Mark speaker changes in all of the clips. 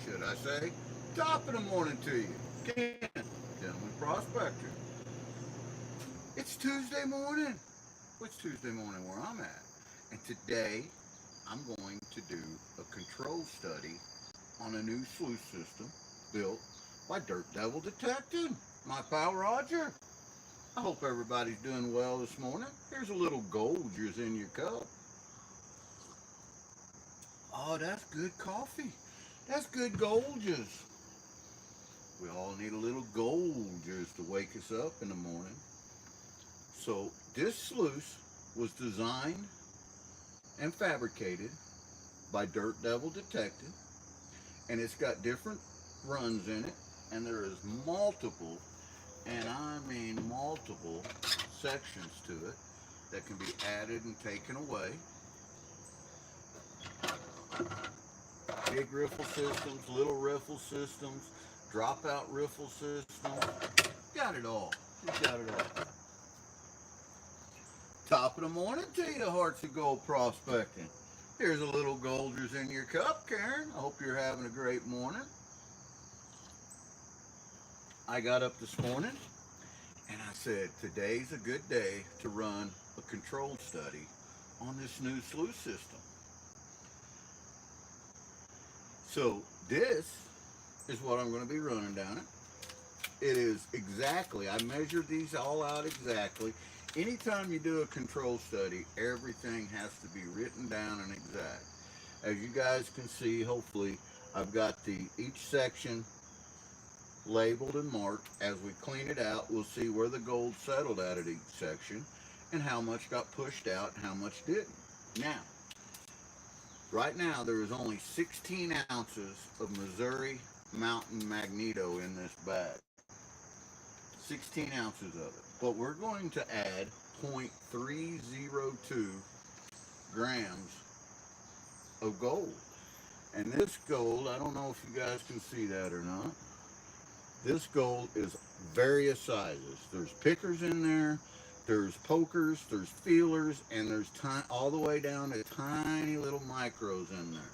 Speaker 1: should I say, top of the morning to you. Ken, Gentleman Prospector. It's Tuesday morning. It's Tuesday morning where I'm at. And today I'm going to do a control study on a new sluice system built by Dirt Devil Detective, my pal Roger. I hope everybody's doing well this morning. Here's a little Golders in your cup. Oh, that's good coffee. That's good Golders. We all need a little Golders to wake us up in the morning. So this sluice was designed and fabricated by Dirt Devil Detective, and it's got different runs in it, and there is multiple, and I mean multiple sections to it that can be added and taken away. Big riffle systems, little riffle systems, dropout riffle systems. Got it all. You got it all. Top of the morning to you, Hearts of Gold Prospecting. Here's a little Golders in your cup, Karen. I hope you're having a great morning. I got up this morning and I said, today's a good day to run a control study on this new sluice system. So this is what I'm going to be running down it. It is exactly, I measured these all out exactly. Anytime you do a control study, everything has to be written down and exact. As you guys can see, hopefully, I've got each section labeled and marked. As we clean it out, we'll see where the gold settled at each section and how much got pushed out and how much didn't. Now, right now, there is only 16 ounces of Missouri Mountain Magneto in this bag. 16 ounces of it. But we're going to add 0.302 grams of gold. And this gold, I don't know if you guys can see that or not. This gold is various sizes. There's pickers in there, there's pokers, there's feelers, and there's all the way down to tiny little micros in there.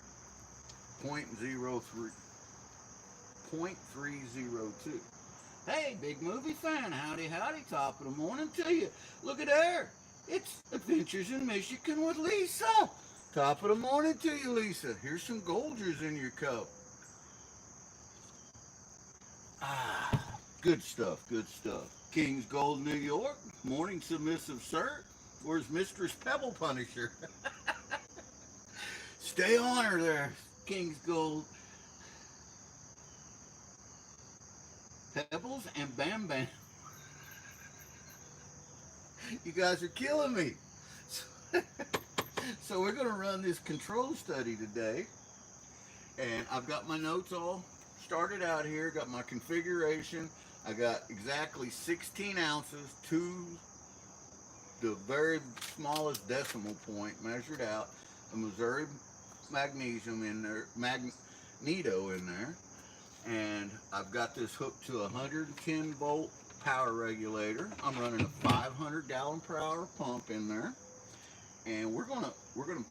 Speaker 1: 0.03. 0.302. Hey, big movie fan, howdy, howdy, top of the morning to you. Look at there. It's Adventures in Michigan with Lisa. Top of the morning to you, Lisa. Here's some Golders in your cup. Ah, good stuff, good stuff. King's Gold, New York. Morning submissive, sir. Where's Mistress Pebble Punisher? Stay on her there, King's Gold. Pebbles and Bam Bam. You guys are killing me. So we're going to run this control study today. And I've got my notes all started out here. Got my configuration. I got exactly 16 ounces to the very smallest decimal point measured out. A Missouri magnesium in there, magneto in there. And I've got this hooked to a 110 volt power regulator. I'm running a 500 gallon per hour pump in there, and we're gonna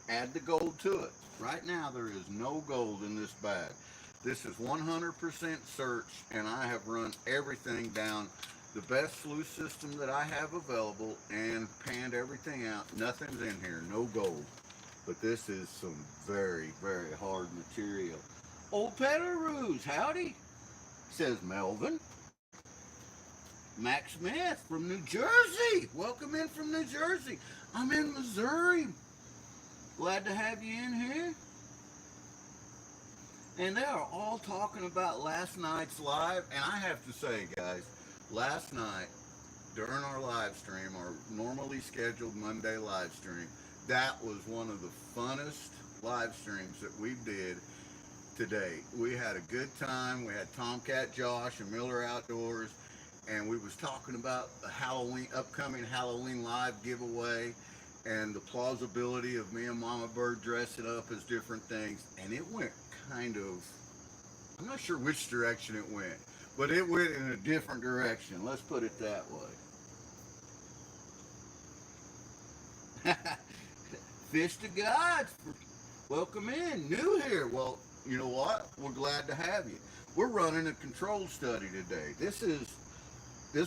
Speaker 1: add the gold to it. Right now there is no gold in this bag. This is 100% search, and I have run everything down the best sluice system that I have available and panned everything out. Nothing's in here, no gold. But this is some very, very hard material. Old Petteroos, howdy, says Melvin. Max Smith from New Jersey. Welcome in from New Jersey. I'm in Missouri. Glad to have you in here. And they are all talking about last night's live. And I have to say, guys, last night during our live stream, our normally scheduled Monday live stream, that was one of the funnest live streams that we did today. We had a good time. We had Tomcat Josh and Miller Outdoors, and we was talking about the upcoming Halloween live giveaway and the plausibility of me and Mama Bird dressing up as different things. And it went kind of, I'm not sure which direction it went, but it went in a different direction. Let's put it that way. Fish to God, welcome in, new here. Well, you know what? We're glad to have you. We're running a control study today. This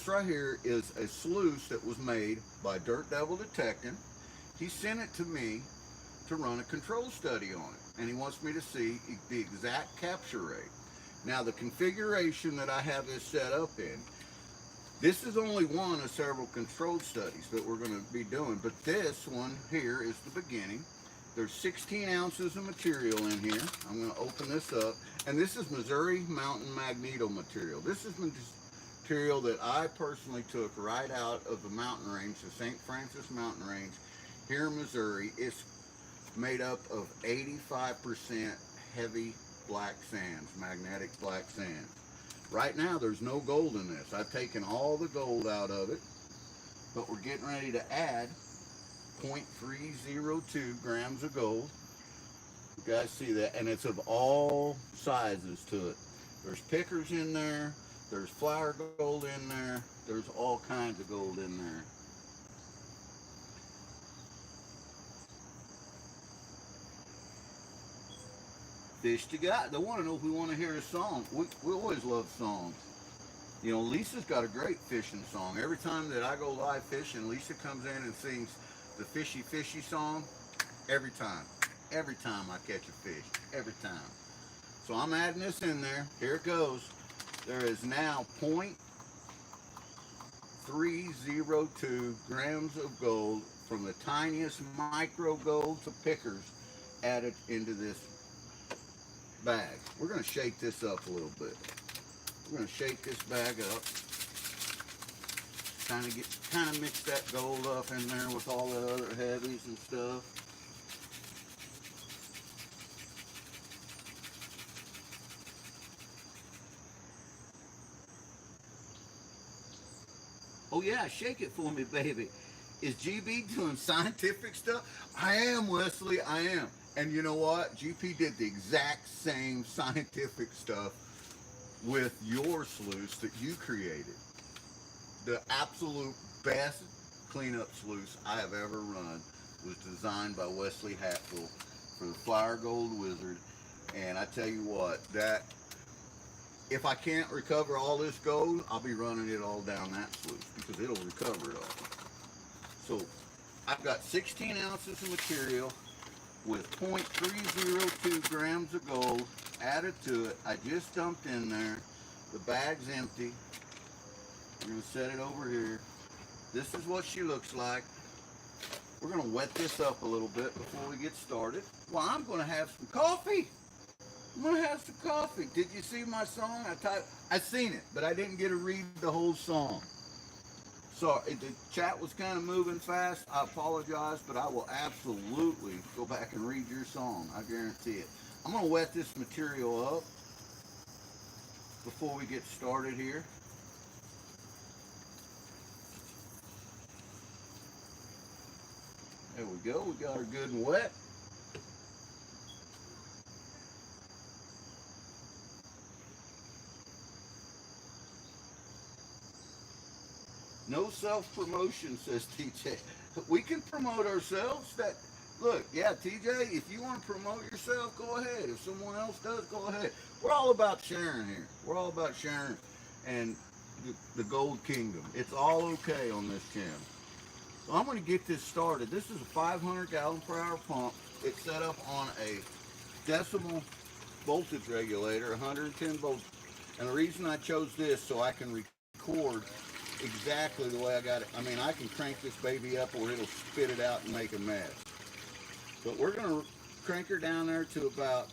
Speaker 1: right here is a sluice that was made by Dirt Devil Detecting. He sent it to me to run a control study on it, and he wants me to see the exact capture rate. Now, the configuration that I have this set up in, this is only one of several control studies that we're going to be doing, but this one here is the beginning. There's 16 ounces of material in here. I'm going to open this up, and this is Missouri Mountain Magneto material. This is material that I personally took right out of the mountain range, the St. Francis Mountain Range here in Missouri. It's made up of 85% heavy black sands, magnetic black sands. Right now there's no gold in this. I've taken all the gold out of it, but we're getting ready to add 0.302 grams of gold. You guys see that? And it's of all sizes to it. There's pickers in there, there's flour gold in there, there's all kinds of gold in there. Fish to God. They want to know if we want to hear a song. We always love songs. You know, Lisa's got a great fishing song. Every time that I go live fishing, Lisa comes in and sings the Fishy Fishy song. Every time. Every time I catch a fish. Every time. So I'm adding this in there. Here it goes. There is now 0.302 grams of gold from the tiniest micro gold to pickers added into this bag. We're going to shake this up a little bit. We're going to shake this bag up. Kind of mix that gold up in there with all the other heavies and stuff. Oh yeah, shake it for me, baby. Is GB doing scientific stuff? I am, Wesley, I am. And you know what? GP did the exact same scientific stuff with your sluice that you created. The absolute best cleanup sluice I have ever run was designed by Wesley Hatfield for the Flour Gold Wizard. And I tell you what, that if I can't recover all this gold, I'll be running it all down that sluice because it'll recover it all. So I've got 16 ounces of material with 0.302 grams of gold added to it. I just dumped in there. The bag's empty. We're going to set it over here. This is what she looks like. We're going to wet this up a little bit before we get started. Well, I'm going to have some coffee. I'm going to have some coffee. Did you see my song? I seen it, but I didn't get to read the whole song. So the chat was kind of moving fast. I apologize, but I will absolutely go back and read your song. I guarantee it. I'm going to wet this material up before we get started here. There we go. We got her good and wet. No self-promotion, says TJ. We can promote ourselves. Look, yeah, TJ, if you want to promote yourself, go ahead. If someone else does, go ahead. We're all about sharing here. We're all about sharing and the Gold Kingdom. It's all okay on this channel. So I'm going to get this started. This is a 500 gallon per hour pump. It's set up on a decimal voltage regulator, 110 volts. And the reason I chose this so I can record exactly the way I got it. I mean, I can crank this baby up or it'll spit it out and make a mess. But we're going to crank her down there to about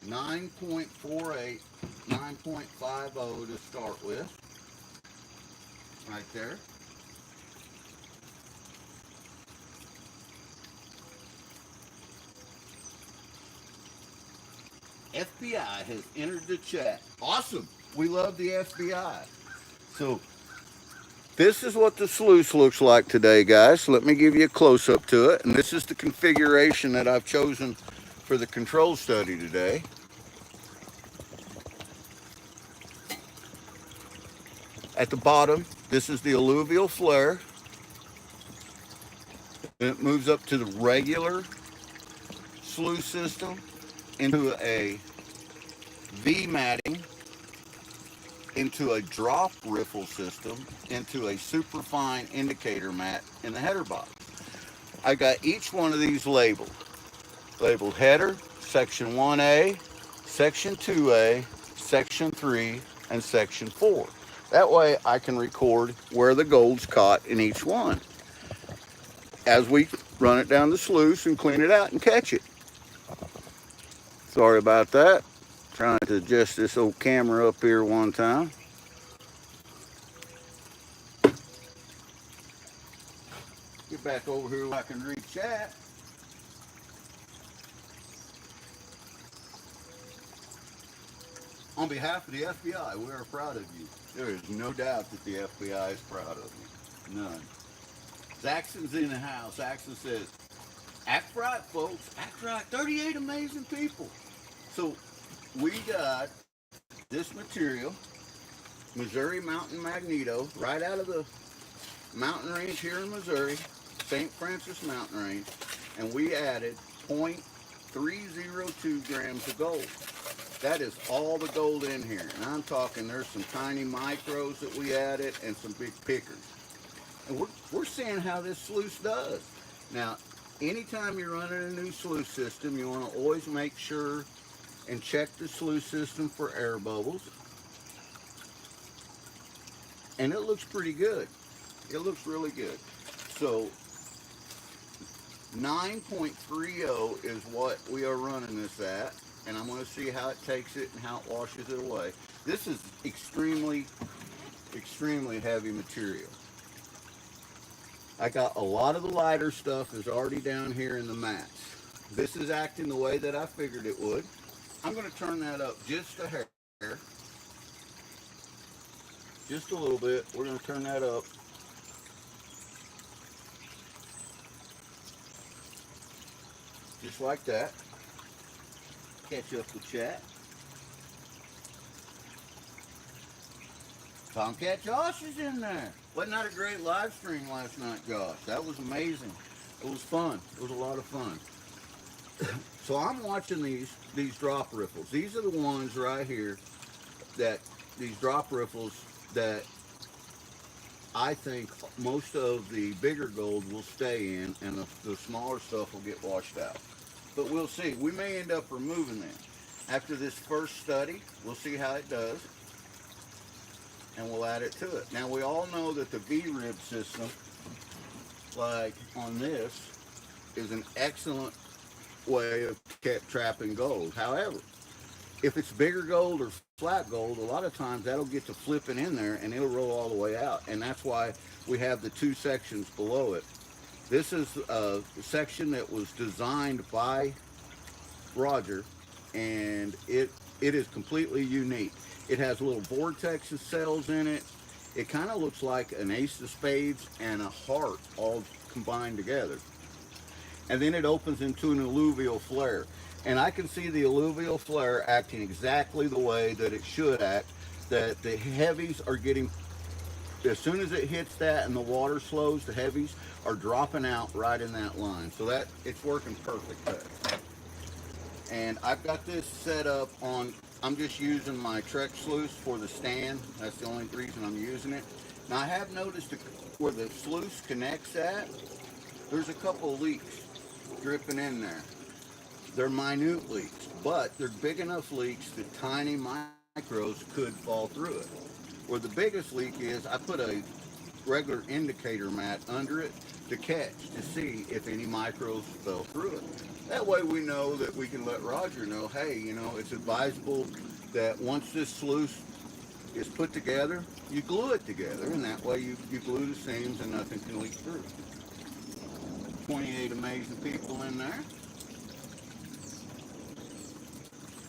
Speaker 1: 9.48, 9.50 to start with. Right there. FBI has entered the chat. Awesome. We love the FBI. So this is what the sluice looks like today, guys. Let me give you a close-up to it. And this is the configuration that I've chosen for the control study today. At the bottom, this is the alluvial flare. Then it moves up to the regular sluice system into a V matting, into a drop riffle system, into a superfine indicator mat in the header box. I got each one of these labeled. Labeled header, section 1A, section 2A, section 3, and section 4. That way I can record where the gold's caught in each one as we run it down the sluice and clean it out and catch it. Sorry about that. Trying to adjust this old camera up here one time. Get back over here where I can read chat. On behalf of the FBI, we are proud of you. There is no doubt that the FBI is proud of you. None. Zaxxon's in the house. Zaxxon says, act right, folks. Act right. 38 amazing people. So we got this material, Missouri Mountain Magneto, right out of the mountain range here in Missouri, St. Francis Mountain Range, and we added 0.302 grams of gold. That is all the gold in here. And I'm talking there's some tiny micros that we added and some big pickers. And we're seeing how this sluice does. Now, anytime you're running a new sluice system, you want to always make sure and check the sluice system for air bubbles. And it looks pretty good. It looks really good. So 9.30 is what we are running this at. And I'm going to see how it takes it and how it washes it away. This is extremely, extremely heavy material. I got a lot of the lighter stuff is already down here in the mats. This is acting the way that I figured it would. I'm going to turn that up just a hair. Just a little bit. We're going to turn that up. Just like that. Catch up with chat. Tomcat Josh is in there. Wasn't that a great live stream last night, Josh? That was amazing. It was fun. It was a lot of fun. So I'm watching these drop riffles. These are the ones right here that these drop riffles that I think most of the bigger gold will stay in and the smaller stuff will get washed out. But we'll see. We may end up removing them. After this first study, we'll see how it does. And we'll add it to it. Now we all know that the V-rib system, like on this, is an excellent way of trapping gold. However, if it's bigger gold or flat gold, a lot of times that'll get to flipping in there and it'll roll all the way out. And that's why we have the two sections below it. This is a section that was designed by Roger, and it is completely unique. It has little vortex cells in it. It kind of looks like an ace of spades and a heart all combined together. And then it opens into an alluvial flare. And I can see the alluvial flare acting exactly the way that it should act, that the heavies are getting, as soon as it hits that and the water slows, the heavies are dropping out right in that line. So that it's working perfect. And I've got this set up on, I'm just using my Trek sluice for the stand. That's the only reason I'm using it. Now I have noticed where the sluice connects at, there's a couple of leaks dripping in there. They're minute leaks, but they're big enough leaks that tiny micros could fall through it. Where the biggest leak is, I put a regular indicator mat under it to catch, to see if any micros fell through it. That way we know that we can let Roger know, hey, you know, it's advisable that once this sluice is put together, you glue it together, and that way you glue the seams and nothing can leak through. 28 amazing people in there.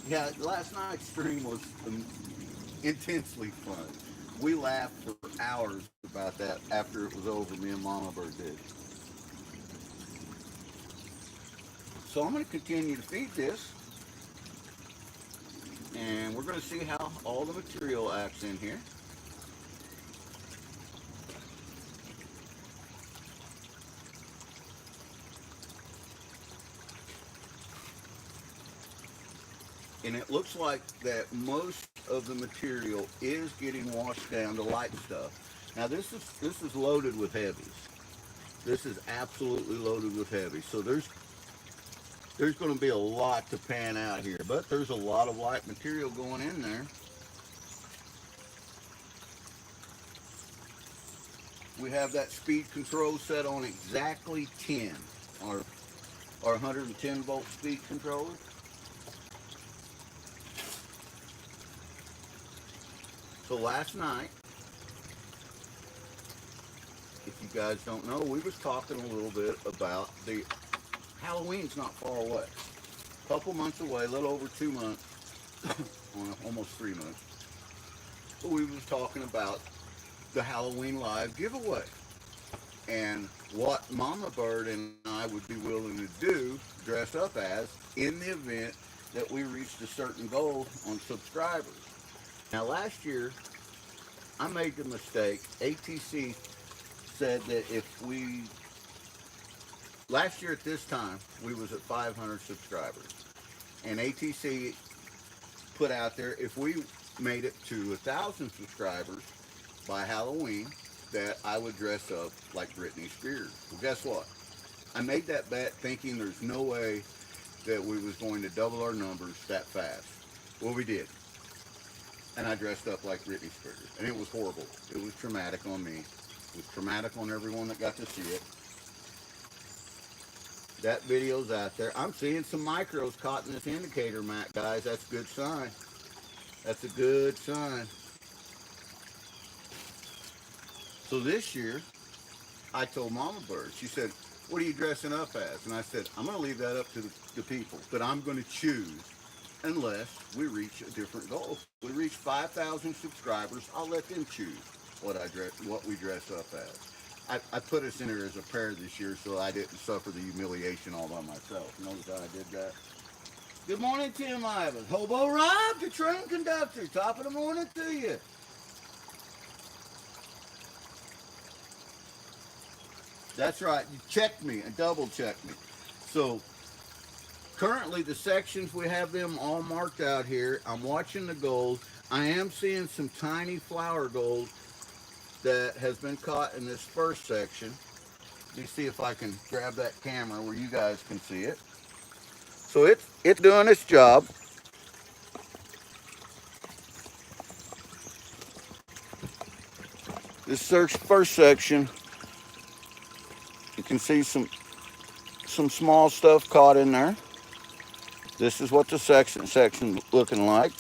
Speaker 1: Yeah, last night's stream was intensely fun. We laughed for hours about that after it was over, me and Mama Bird did. So I'm going to continue to feed this. And we're going to see how all the material acts in here. And it looks like that most of the material is getting washed down to light stuff. Now this is loaded with heavies. This is absolutely loaded with heavy. So there's going to be a lot to pan out here, but there's a lot of light material going in there. We have that speed control set on exactly 10, our 110 volt speed controller. So last night, if you guys don't know, we was talking a little bit about the Halloween's not far away. A couple months away, a little over 2 months, almost 3 months. But we was talking about the Halloween live giveaway and what Mama Bird and I would be willing to do, dress up as, in the event that we reached a certain goal on subscribers. Now last year, I made the mistake. ATC said that last year at this time, we was at 500 subscribers. And ATC put out there, if we made it to 1,000 subscribers by Halloween, that I would dress up like Britney Spears. Well, guess what? I made that bet thinking there's no way that we was going to double our numbers that fast. Well, we did. And I dressed up like Britney Spears. And it was horrible. It was traumatic on me. It was traumatic on everyone that got to see it. That video's out there. I'm seeing some micros caught in this indicator mat, guys. That's a good sign. That's a good sign. So this year, I told Mama Bird, she said, what are you dressing up as? And I said, I'm going to leave that up to the people, but I'm going to choose unless we reach a different goal. If we reach 5,000 subscribers, I'll let them choose what we dress up as. I put us in there as a pair this year so I didn't suffer the humiliation all by myself. Notice how I did that? Good morning, Tim Ivans. Hobo Rob, the train conductor. Top of the morning to you. That's right. You checked me and double checked me. So currently the sections, we have them all marked out here. I'm watching the gold. I am seeing some tiny flower gold that has been caught in this first section. Let me see if I can grab that camera where you guys can see it. So it's doing its job. This first section, you can see some small stuff caught in there. This is what the section looking like.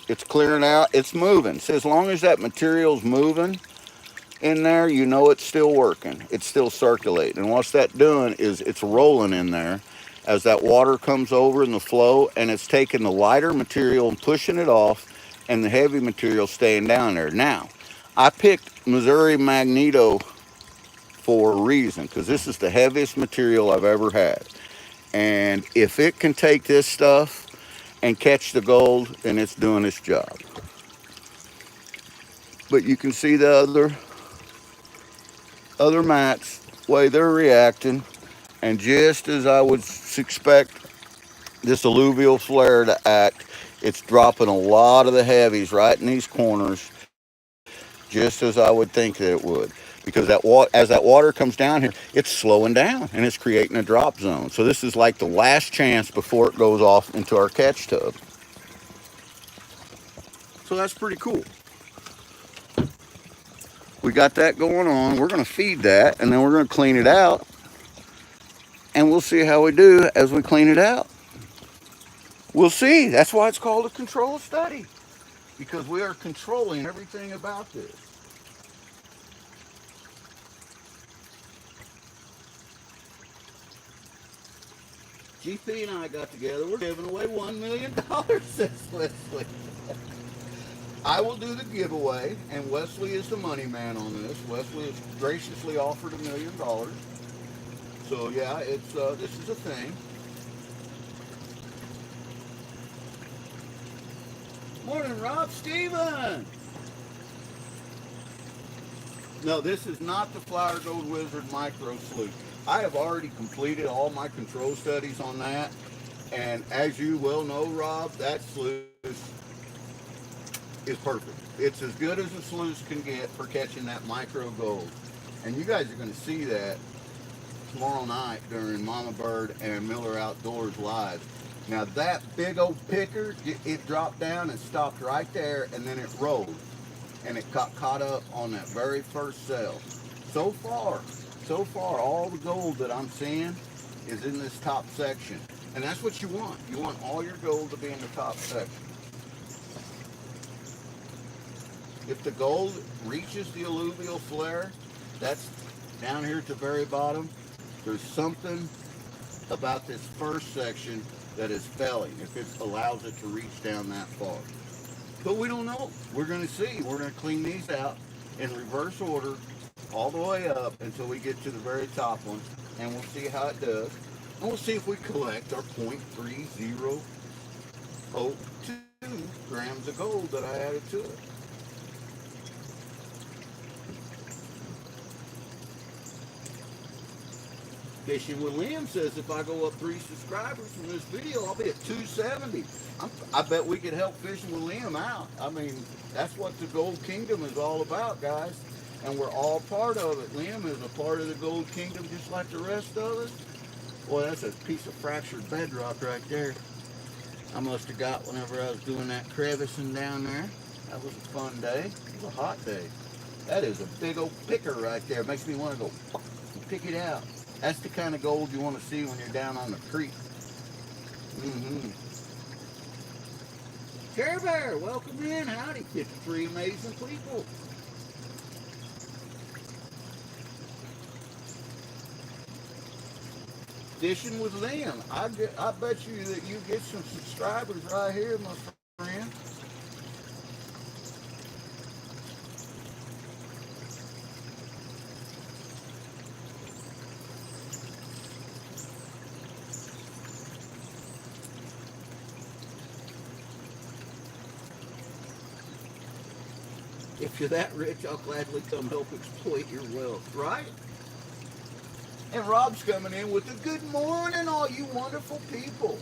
Speaker 1: It's clearing out, it's moving. So as long as that material's moving in there, you know it's still working. It's still circulating. And what's that doing is it's rolling in there as that water comes over in the flow, and it's taking the lighter material and pushing it off, and the heavy material staying down there. Now, I picked Missouri Magneto for a reason, because this is the heaviest material I've ever had. And if it can take this stuff and catch the gold, then it's doing its job. But you can see the other mats, way they're reacting, and just as I would expect this alluvial flare to act, it's dropping a lot of the heavies right in these corners, just as I would think that it would. Because as that water comes down here, it's slowing down and it's creating a drop zone. So this is like the last chance before it goes off into our catch tub. So that's pretty cool. We got that going on. We're going to feed that, and then we're going to clean it out. And we'll see how we do as we clean it out. We'll see. That's why it's called a control study, because we are controlling everything about this. GP and I got together. We're giving away $1 million, says Leslie. I will do the giveaway, and Wesley is the money man on this. Wesley has graciously offered $1 million. So yeah, it's this is a thing. Morning, Rob Steven. No, this is not the Flower Gold Wizard Micro Sluice. I have already completed all my control studies on that, And as you well know, Rob, that sluice is perfect. It's as good as a sluice can get for catching that micro gold. And you guys are going to see that tomorrow night during Mama Bird and Miller Outdoors Live. Now that big old picker, it dropped down and stopped right there, and then it rolled. And it got caught up on that very first cell. So far, all the gold that I'm seeing is in this top section. And that's what you want. You want all your gold to be in the top section. If the gold reaches the alluvial flare, that's down here at the very bottom, there's something about this first section that is failing, if it allows it to reach down that far. But we don't know. We're going to see. We're going to clean these out in reverse order all the way up until we get to the very top one, and we'll see how it does. And we'll see if we collect our 0.3002 grams of gold that I added to it. Fishing with Liam says if I go up 3 subscribers from this video, I'll be at 270. I bet we could help Fishing with Liam out. I mean, that's what the Gold Kingdom is all about, guys. And we're all part of it. Liam is a part of the Gold Kingdom just like the rest of us. Boy, that's a piece of fractured bedrock right there. I must have got whenever I was doing that crevicing down there. That was a fun day. It was a hot day. That is a big old picker right there. Makes me want to go and pick it out. That's the kind of gold you want to see when you're down on the creek. Care Bear, welcome in. Howdy, 53 amazing people. Fishing with Liam. I bet you that you get some subscribers right here, my friend. If you're that rich, I'll gladly come help exploit your wealth, right? And Rob's coming in with a good morning, all you wonderful people.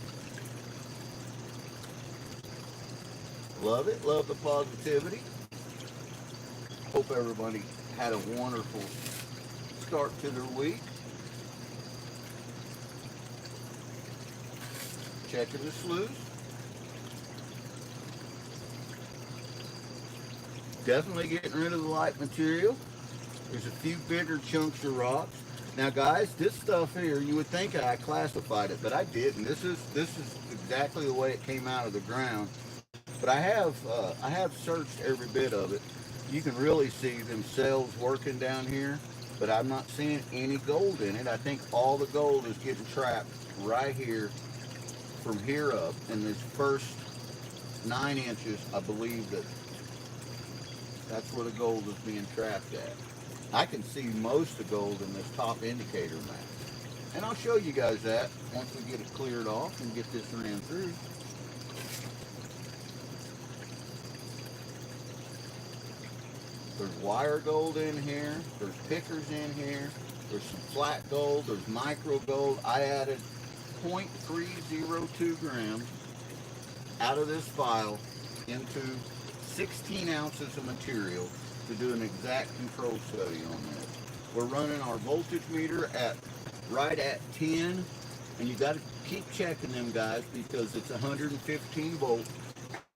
Speaker 1: Love it. Love the positivity. Hope everybody had a wonderful start to their week. Checking the sluice. Definitely getting rid of the light material. There's a few bigger chunks of rocks. Now guys, this stuff here, you would think I classified it, but I didn't. This is exactly the way it came out of the ground. But I have searched every bit of it. You can really see them cells working down here, but I'm not seeing any gold in it. I think all the gold is getting trapped right here from here up in this first 9 inches. I believe that's where the gold is being trapped at. I can see most of the gold in this top indicator map. And I'll show you guys that once we get it cleared off and get this ran through. There's wire gold in here. There's pickers in here. There's some flat gold. There's micro gold. I added 0.302 grams out of this file into 16 ounces of material to do an exact control study on this. We're running our voltage meter right at 10, and you got to keep checking them, guys, because it's 115 volts,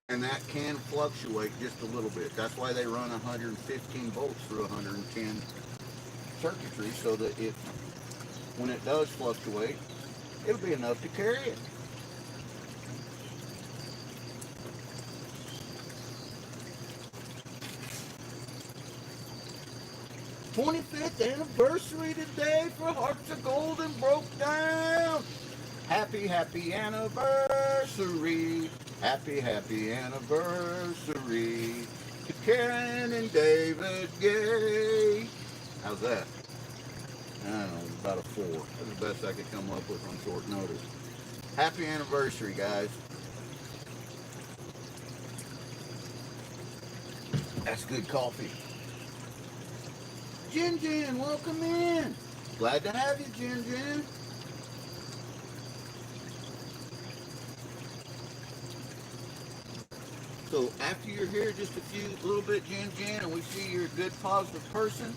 Speaker 1: and that can fluctuate just a little bit. That's why they run 115 volts through 110 circuitry, so that when it does fluctuate, it'll be enough to carry it. 25th anniversary today for Hearts of Gold and Broke Down. Happy, happy anniversary. Happy, happy anniversary to Karen and David Gay. How's that? I don't know, about a 4. That's the best I could come up with on short notice. Happy anniversary, guys. That's good coffee. Jin Jin, welcome in. Glad to have you, Jin Jin. So after you're here just a little bit, Jen, and we see you're a good, positive person,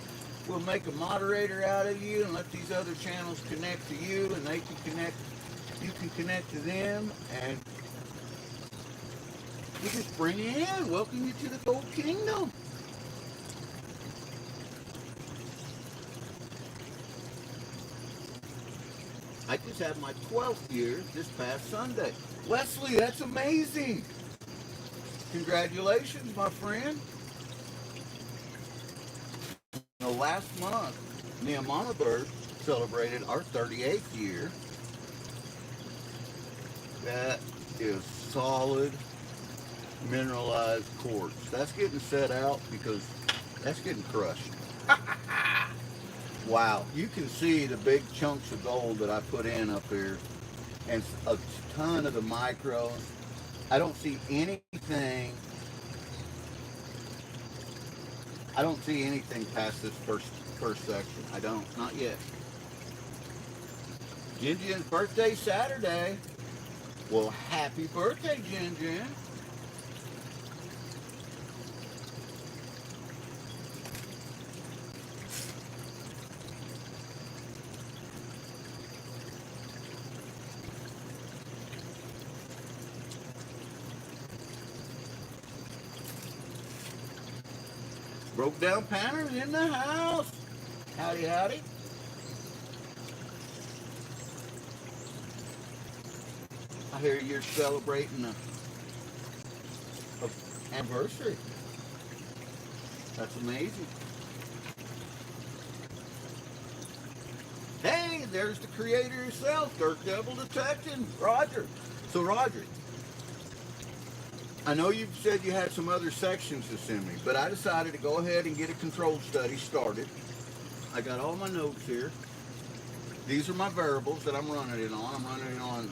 Speaker 1: we'll make a moderator out of you and let these other channels connect to you, and they can connect, you can connect to them, and we just bring you in, welcome you to the Gold Kingdom. I just had my 12th year this past Sunday. Wesley, that's amazing. Congratulations, my friend. Last month, me and Mama Bird celebrated our 38th year. That is solid mineralized quartz. That's getting set out because that's getting crushed. Wow, you can see the big chunks of gold that I put in up here, and a ton of the micros. I don't see anything. I don't see anything past this first section. I don't, not yet. Jin's birthday Saturday. Well, happy birthday, Jin. Broke down Panner's in the house. Howdy, howdy. I hear you're celebrating a anniversary. That's amazing. Hey, there's the creator himself, Dirt Devil Detecting, Roger. So Roger, I know you've said you had some other sections to send me, but I decided to go ahead and get a controlled study started. I got all my notes here. These are my variables that I'm running it on. I'm running it on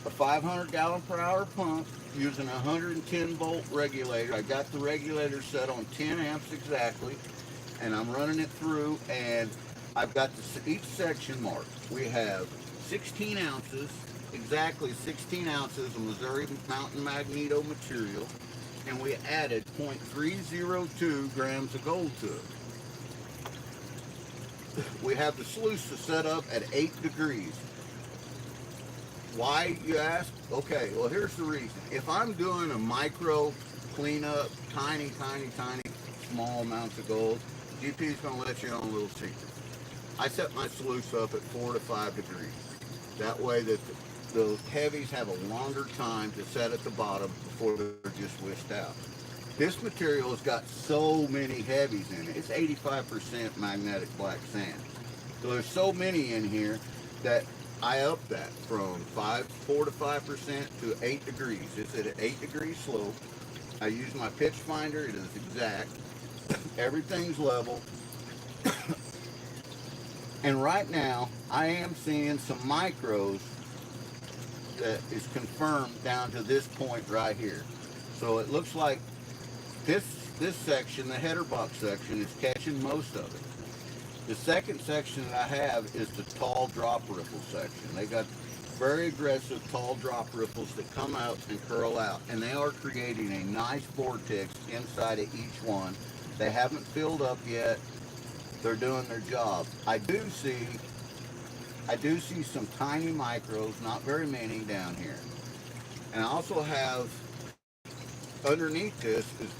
Speaker 1: a 500 gallon per hour pump using a 110 volt regulator. I got the regulator set on 10 amps exactly, and I'm running it through, and I've got each section marked. We have 16 ounces, exactly 16 ounces of Missouri Mountain Magneto material, and we added 0.302 grams of gold to it. We have the sluices set up at 8 degrees. Why, you ask? Okay, well, here's the reason. If I'm doing a micro cleanup, tiny, small amounts of gold, GP's going to let you on a little secret. I set my sluice up at 4 to 5 degrees. That way that the heavies have a longer time to set at the bottom before they're just whisked out. This material has got so many heavies in it. It's 85% magnetic black sand. So there's so many in here that I up that from 4 to 5% to 8 degrees. It's at an 8 degree slope. I use my pitch finder. It is exact. Everything's level. And right now, I am seeing some micros that is confirmed down to this point right here. So it looks like this section, the header box section, is catching most of it. The second section that I have is the tall drop riffle section. They got very aggressive tall drop riffles that come out and curl out, and they are creating a nice vortex inside of each one. They haven't filled up yet. They're doing their job. I do see some tiny micros, not very many down here. And I also have, underneath this is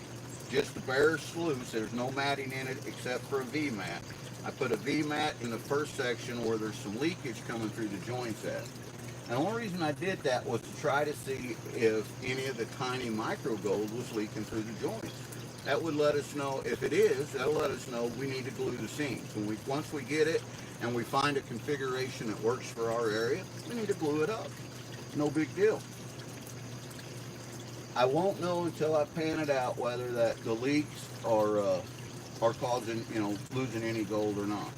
Speaker 1: just the bare sluice. There's no matting in it except for a V-mat. I put a V-mat in the first section where there's some leakage coming through the joints at. And the only reason I did that was to try to see if any of the tiny micro gold was leaking through the joints. That would let us know. If it is, that'll let us know we need to glue the seams. Once we get it and we find a configuration that works for our area, we need to glue it up. No big deal. I won't know until I pan it out whether the leaks are causing, losing any gold or not.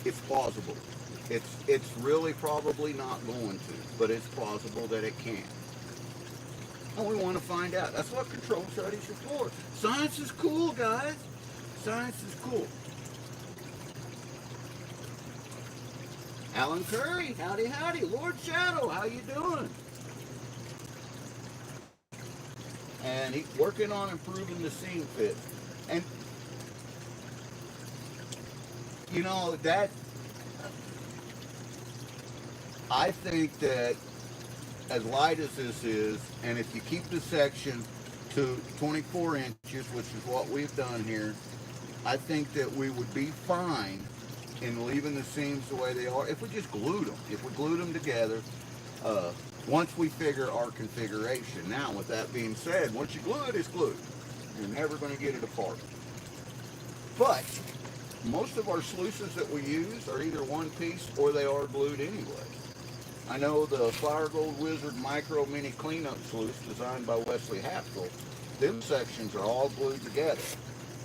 Speaker 1: It's plausible. It's really probably not going to, but it's plausible that it can. And we want to find out. That's what control studies are for. Science is cool, guys. Science is cool. Alan Curry, howdy, howdy. Lord Shadow, how you doing? and he's working on improving the seam fit. And you know that I think that as light as this is, and if you keep the section to 24 inches, which is what we've done here, I think that we would be fine in leaving the seams the way they are if we just glued them. If we glued them together, uh, once we figure our configuration. Now, with that being said, once you glue it, it's glued. You're never going to get it apart. But most of our sluices that we use are either one piece or they are glued anyway. I know the Flower Gold Wizard Micro Mini Cleanup Sluice designed by Wesley Hapkel, them sections are all glued together.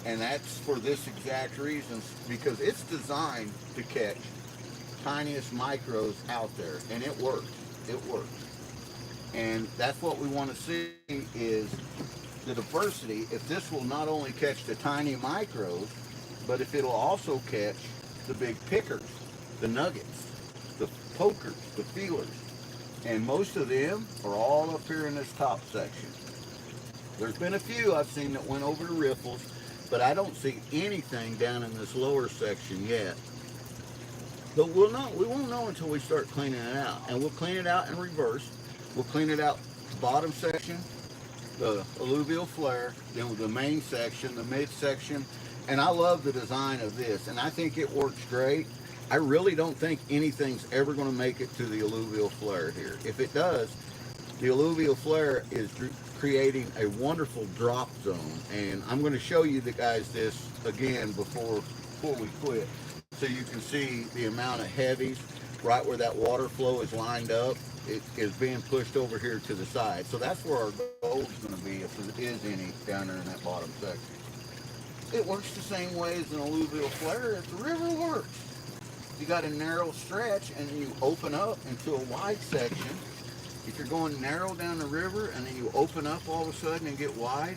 Speaker 1: And that's for this exact reason, because it's designed to catch tiniest micros out there, and it works. It works. And that's what we want to see is the diversity. If this will not only catch the tiny micros, but if it'll also catch the big pickers, the nuggets, the pokers, the feelers. And most of them are all up here in this top section. There's been a few I've seen that went over to riffles, but I don't see anything down in this lower section yet. But we won't know until we start cleaning it out. And we'll clean it out in reverse. We'll clean it out the bottom section, the alluvial flare, then the main section, the mid section. And I love the design of this, and I think it works great. I really don't think anything's ever going to make it to the alluvial flare here. If it does, the alluvial flare is creating a wonderful drop zone. And I'm going to show you the guys this again before we quit, so you can see the amount of heavies right where that water flow is lined up. It is being pushed over here to the side. So that's where our gold's going to be, if there is any down there in that bottom section. It works the same way as an alluvial flare as the river works. You got a narrow stretch and then you open up into a wide section. If you're going narrow down the river and then you open up all of a sudden and get wide,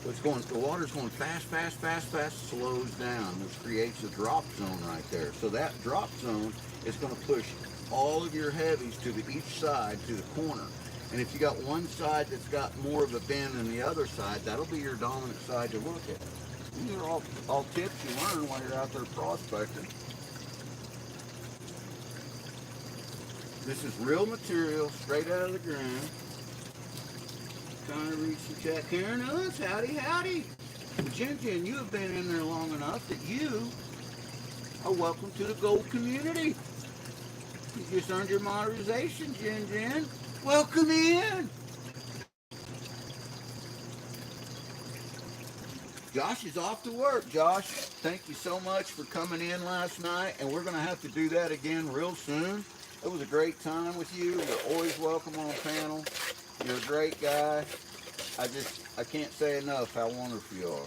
Speaker 1: the water's going fast, fast, fast, fast, slows down, which creates a drop zone right there. So that drop zone is going to push all of your heavies to each side, to the corner. And if you got one side that's got more of a bend than the other side, that'll be your dominant side to look at. These are all tips you learn while you're out there prospecting. This is real material, straight out of the ground. Trying to reach the chat. Karen Owens, howdy, howdy. Jen, you have been in there long enough that you are welcome to the gold community. You just earned your modernization, Jen. Welcome in. Josh is off to work. Josh, thank you so much for coming in last night, and we're going to have to do that again real soon. It was a great time with you. You're always welcome on panel. You're a great guy. I can't say enough how wonderful you are.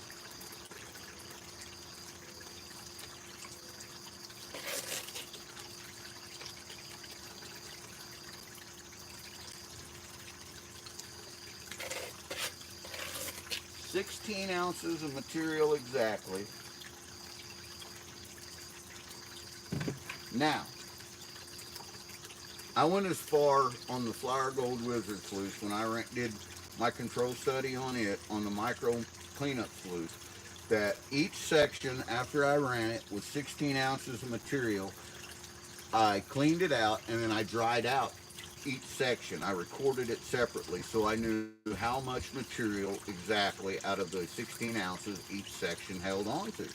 Speaker 1: "16 ounces of material exactly." Now, I went as far on the Flower Gold Wizard Sluice when I did my control study on it, on the micro cleanup sluice, that each section after I ran it with 16 ounces of material, I cleaned it out and then I dried out each section. I recorded it separately so I knew how much material exactly out of the 16 ounces each section held on to.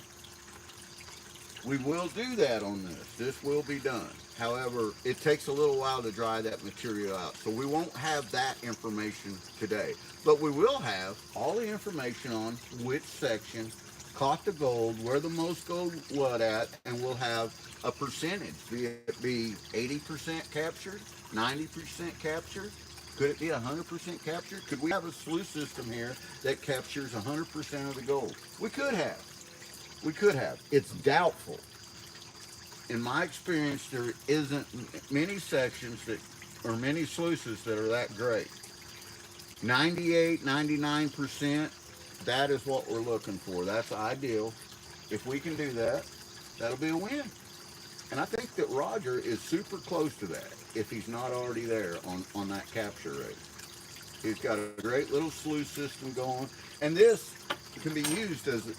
Speaker 1: We will do that on this. This will be done. However, it takes a little while to dry that material out. So we won't have that information today. But we will have all the information on which section caught the gold, where the most gold was at, and we'll have a percentage. Be it be 80% captured, 90% captured? Could it be 100% captured? Could we have a sluice system here that captures 100% of the gold? We could have. We could have. It's doubtful. In my experience, there isn't many sections that, or many sluices that are that great. 98, 99%, that is what we're looking for. That's ideal. If we can do that, that'll be a win. And I think that Roger is super close to that, if he's not already there on that capture rate. It's got a great little sluice system going. And this can be used as,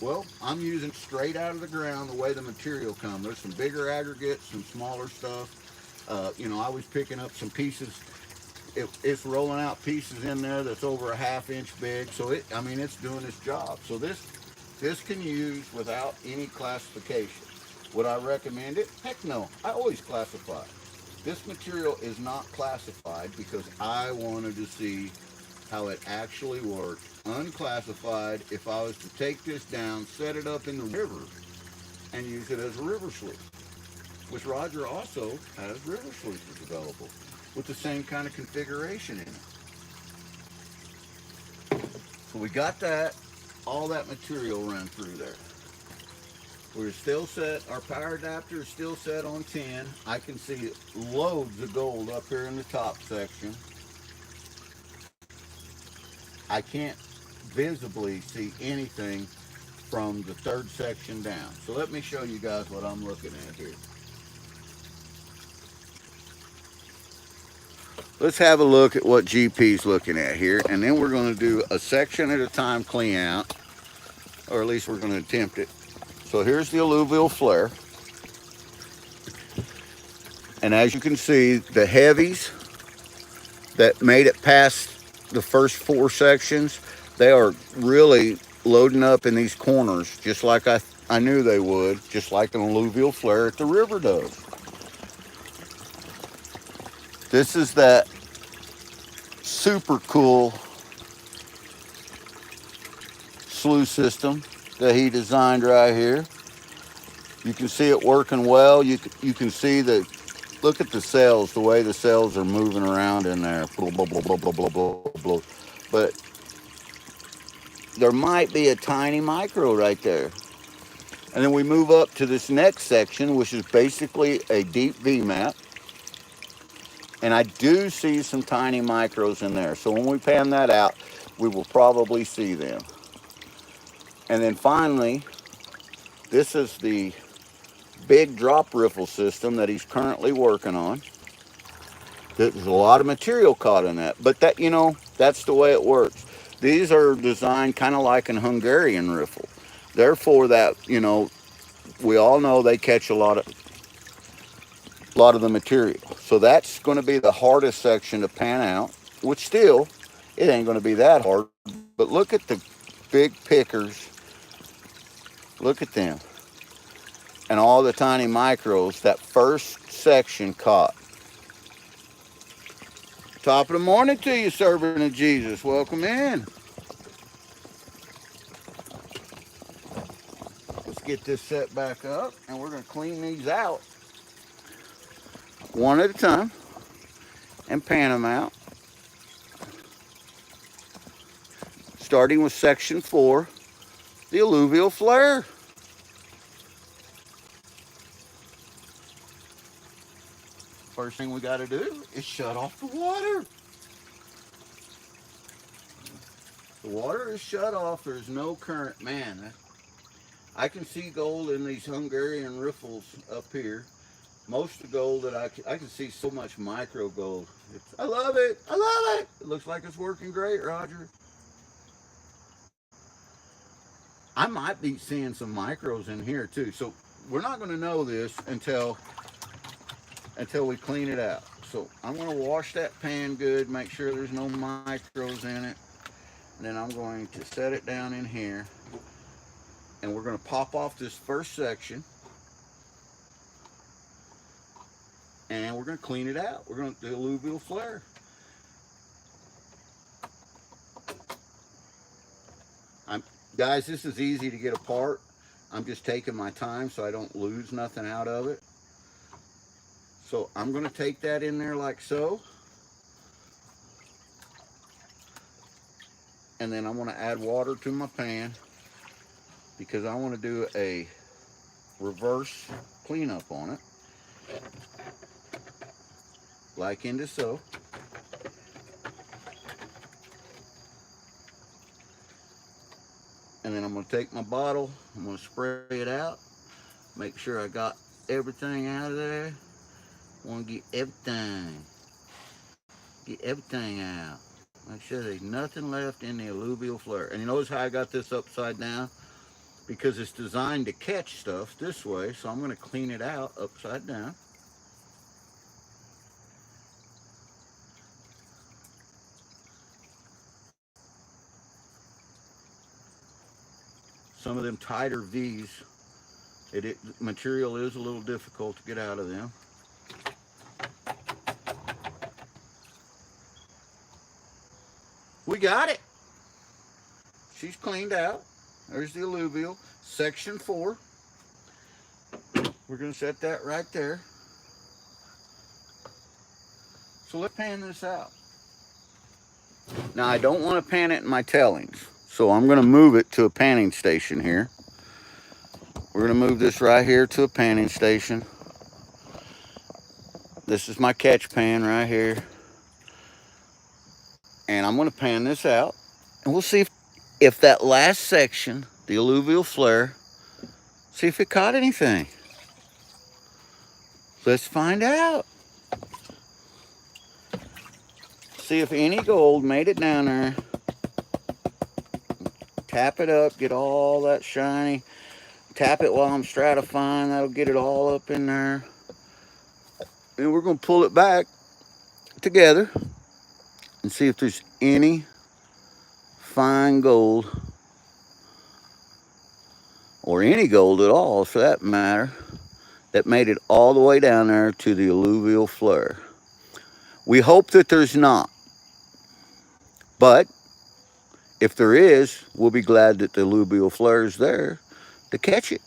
Speaker 1: well, I'm using straight out of the ground the way the material comes. There's some bigger aggregates, some smaller stuff. You know, I was picking up some pieces. It's rolling out pieces in there that's over a ½ inch big. So I mean, it's doing its job. So this can use without any classification. Would I recommend it? Heck no. I always classify. This material is not classified because I wanted to see how it actually worked, unclassified. If I was to take this down, set it up in the river, and use it as a river sluice, which Roger also has river sluices available with the same kind of configuration in it. So we got that, all that material run through there. We're still set, our power adapter is still set on 10. I can see loads of gold up here in the top section. I can't visibly see anything from the third section down. So let me show you guys what I'm looking at here. Let's have a look at what GP's looking at here, and then we're going to do a section at a time clean out, or at least we're going to attempt it. So here's the alluvial flare. And as you can see, the heavies that made it past the first 4 sections, they are really loading up in these corners, just like I knew they would, just like an alluvial flare at the river does. This is that super cool sluice system that he designed right here. You can see it working well. You can see that. Look at the cells, the way the cells are moving around in there. Blah, blah, blah, blah, blah, blah, blah, blah. But there might be a tiny micro right there. And then we move up to this next section, which is basically a deep V-map. And I do see some tiny micros in there. So when we pan that out, we will probably see them. And then finally, this is the big drop riffle system that he's currently working on. There's a lot of material caught in that, but that, you know, that's the way it works. These are designed kind of like an Hungarian riffle. Therefore, that, you know, we all know they catch a lot of the material. So that's going to be the hardest section to pan out, which still, it ain't going to be that hard. But look at the big pickers. Look at them. And all the tiny micros that first section caught. Top of the morning to you, servant of Jesus. Welcome in. Let's get this set back up, and we're going to clean these out one at a time and pan them out. Starting with section 4, the alluvial flare. First thing we got to do is shut off the water. The water is shut off. There's no current. Man, I can see gold in these Hungarian riffles up here. Most of the gold that I can see so much micro gold. I love it. I love it. It looks like it's working great, Roger. I might be seeing some micros in here too. So we're not going to know this until we clean it out. So I'm going to wash that pan good, make sure there's no micros in it. And then I'm going to set it down in here. And we're going to pop off this first section. And we're going to clean it out. We're going to do alluvial flare. Guys, this is easy to get apart. I'm just taking my time so I don't lose nothing out of it. So I'm going to take that in there like so. And then I'm going to add water to my pan because I want to do a reverse cleanup on it. Like into so. And then I'm going to take my bottle, I'm going to spray it out, make sure I got everything out of there. I want to get everything out. Make sure there's nothing left in the alluvial flare. And you notice how I got this upside down? Because it's designed to catch stuff this way, so I'm going to clean it out upside down. Some of them tighter V's, material is a little difficult to get out of them. We got it. She's cleaned out. There's the alluvial. Section 4. We're going to set that right there. So let's pan this out. Now I don't want to pan it in my tailings, so I'm going to move it to a panning station here. We're going to move this right here to a panning station. This is my catch pan right here. And I'm going to pan this out. And we'll see if that last section, the alluvial flare, see if it caught anything. Let's find out. See if any gold made it down there. Tap it up, get all that shiny. Tap it while I'm stratifying. That'll get it all up in there. And we're going to pull it back together and see if there's any fine gold, or any gold at all for that matter, that made it all the way down there to the alluvial flare. We hope that there's not, but if there is, we'll be glad that the alluvial flare is there to catch it.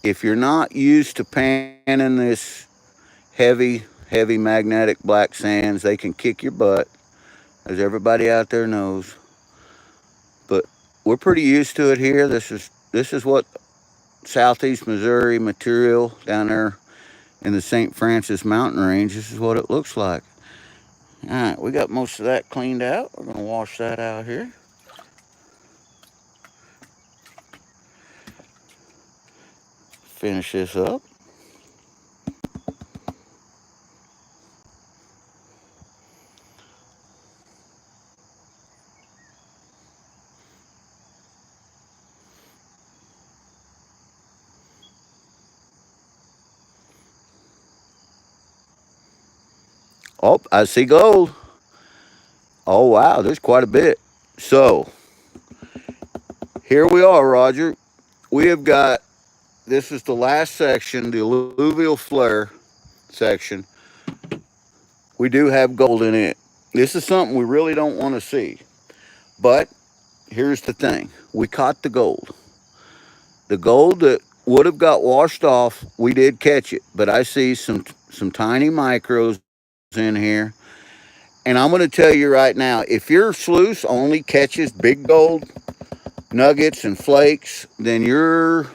Speaker 1: If you're not used to panning this heavy magnetic black sands, they can kick your butt, as everybody out there knows. But we're pretty used to it here. This is what southeast Missouri material down there in the St. Francis mountain range, this is what it looks like. All right, we got most of that cleaned out. We're going to wash that out here. Finish this up. Oh, I see gold. Oh, wow, there's quite a bit. So, here we are, Roger. We have got, this is the last section, the alluvial flare section. We do have gold in it. This is something we really don't want to see. But, here's the thing. We caught the gold. The gold that would have got washed off, we did catch it. But I see some tiny micros in here. And I'm going to tell you right now, if your sluice only catches big gold nuggets and flakes, then you're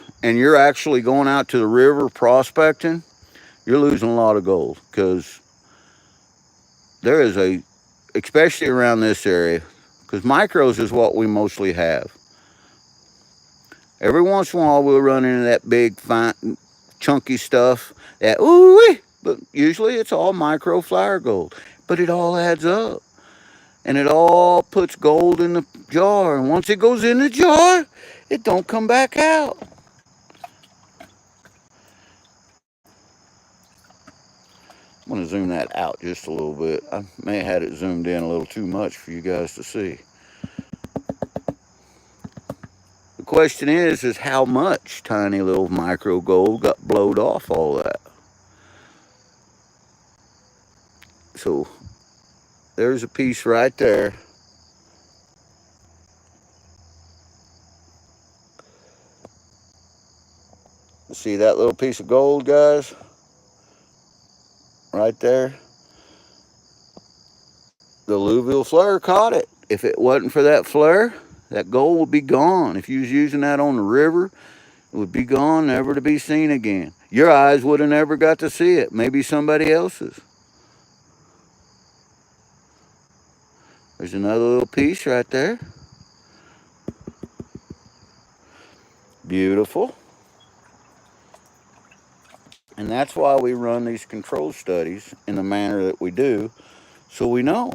Speaker 1: actually going out to the river prospecting, you're losing a lot of gold, because there is especially around this area, because micros is what we mostly have. Every once in a while we'll run into that big, fine, chunky stuff, that ooh-wee, but usually it's all micro flour gold. But it all adds up. And it all puts gold in the jar. And once it goes in the jar, it don't come back out. I'm going to zoom that out just a little bit. I may have had it zoomed in a little too much for you guys to see. The question is how much tiny little micro gold got blowed off all that. So there's a piece right there. See that little piece of gold, guys? Right there. The alluvial flare caught it. If it wasn't for that flare, that gold would be gone. If you was using that on the river, it would be gone, never to be seen again. Your eyes would have never got to see it. Maybe somebody else's. There's another little piece right there. Beautiful. And that's why we run these control studies in the manner that we do, so we know.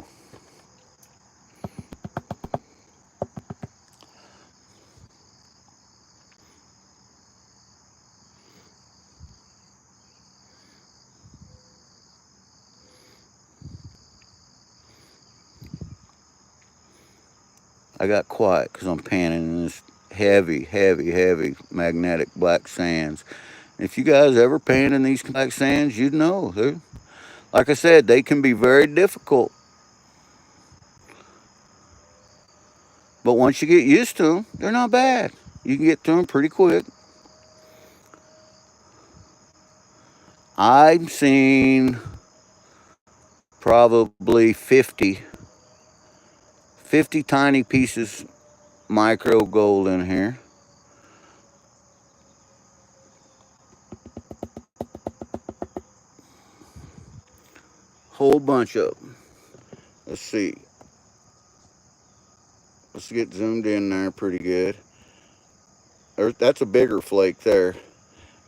Speaker 1: I got quiet because I'm panning in this heavy, heavy, heavy magnetic black sands. If you guys ever pan in these black sands, you'd know. Like I said, they can be very difficult. But once you get used to them, they're not bad. You can get through them pretty quick. I've seen probably 50 tiny pieces micro gold in here. Whole bunch of them. Let's see. Let's get zoomed in there pretty good. That's a bigger flake there.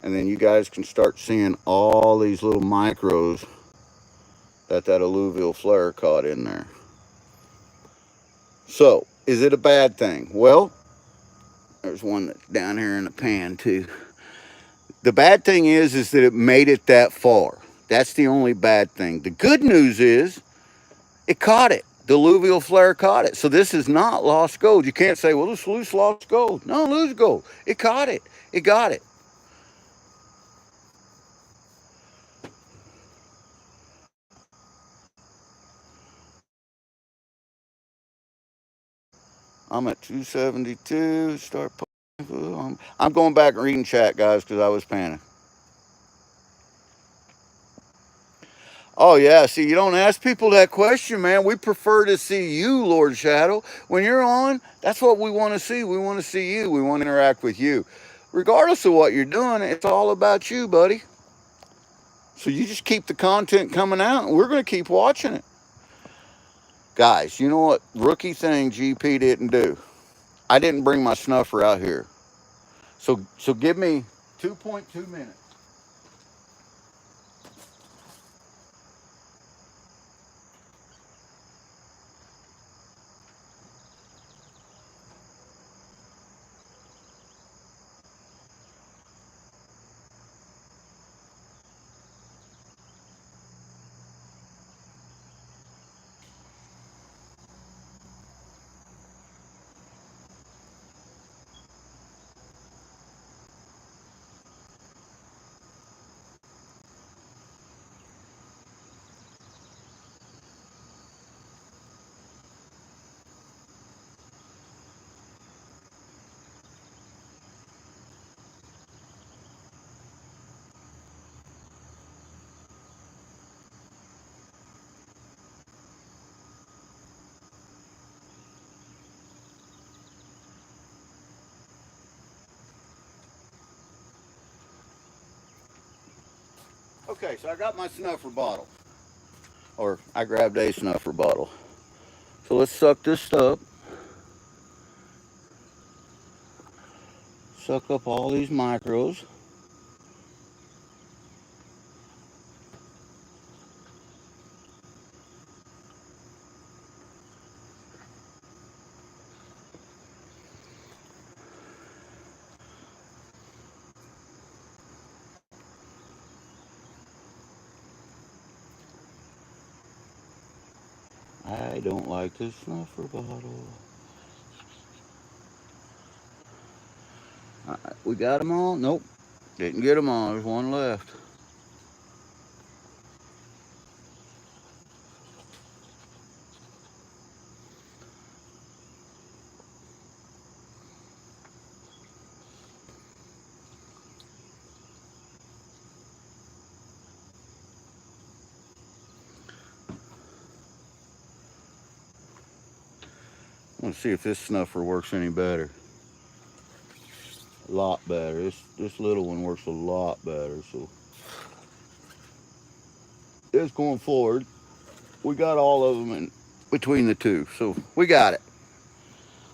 Speaker 1: And then you guys can start seeing all these little micros that alluvial flare caught in there. So, is it a bad thing? Well, there's one that's down here in the pan too. The bad thing is that it made it that far. That's the only bad thing. The good news is it caught it. The alluvial flare caught it. So this is not lost gold. You can't say, well, the sluice lost gold. No, lose gold. It caught it. It got it. I'm at 272. Start. I'm going back and reading chat, guys, because I was panning. Oh, yeah. See, you don't ask people that question, man. We prefer to see you, Lord Shadow. When you're on, that's what we want to see. We want to see you. We want to interact with you. Regardless of what you're doing, it's all about you, buddy. So you just keep the content coming out, and we're going to keep watching it. Guys, you know what rookie thing GP didn't do? I didn't bring my snuffer out here. So give me 2.2 minutes. Okay, so I got my snuffer bottle. Or I grabbed a snuffer bottle. So let's suck this up. Suck up all these micros. I don't like this snuffer bottle. We got them all? Nope. Didn't get them all. There's one left. Let's see if this snuffer works any better. A lot better. This little one works a lot better. So it's going forward. We got all of them in between the two. So we got it.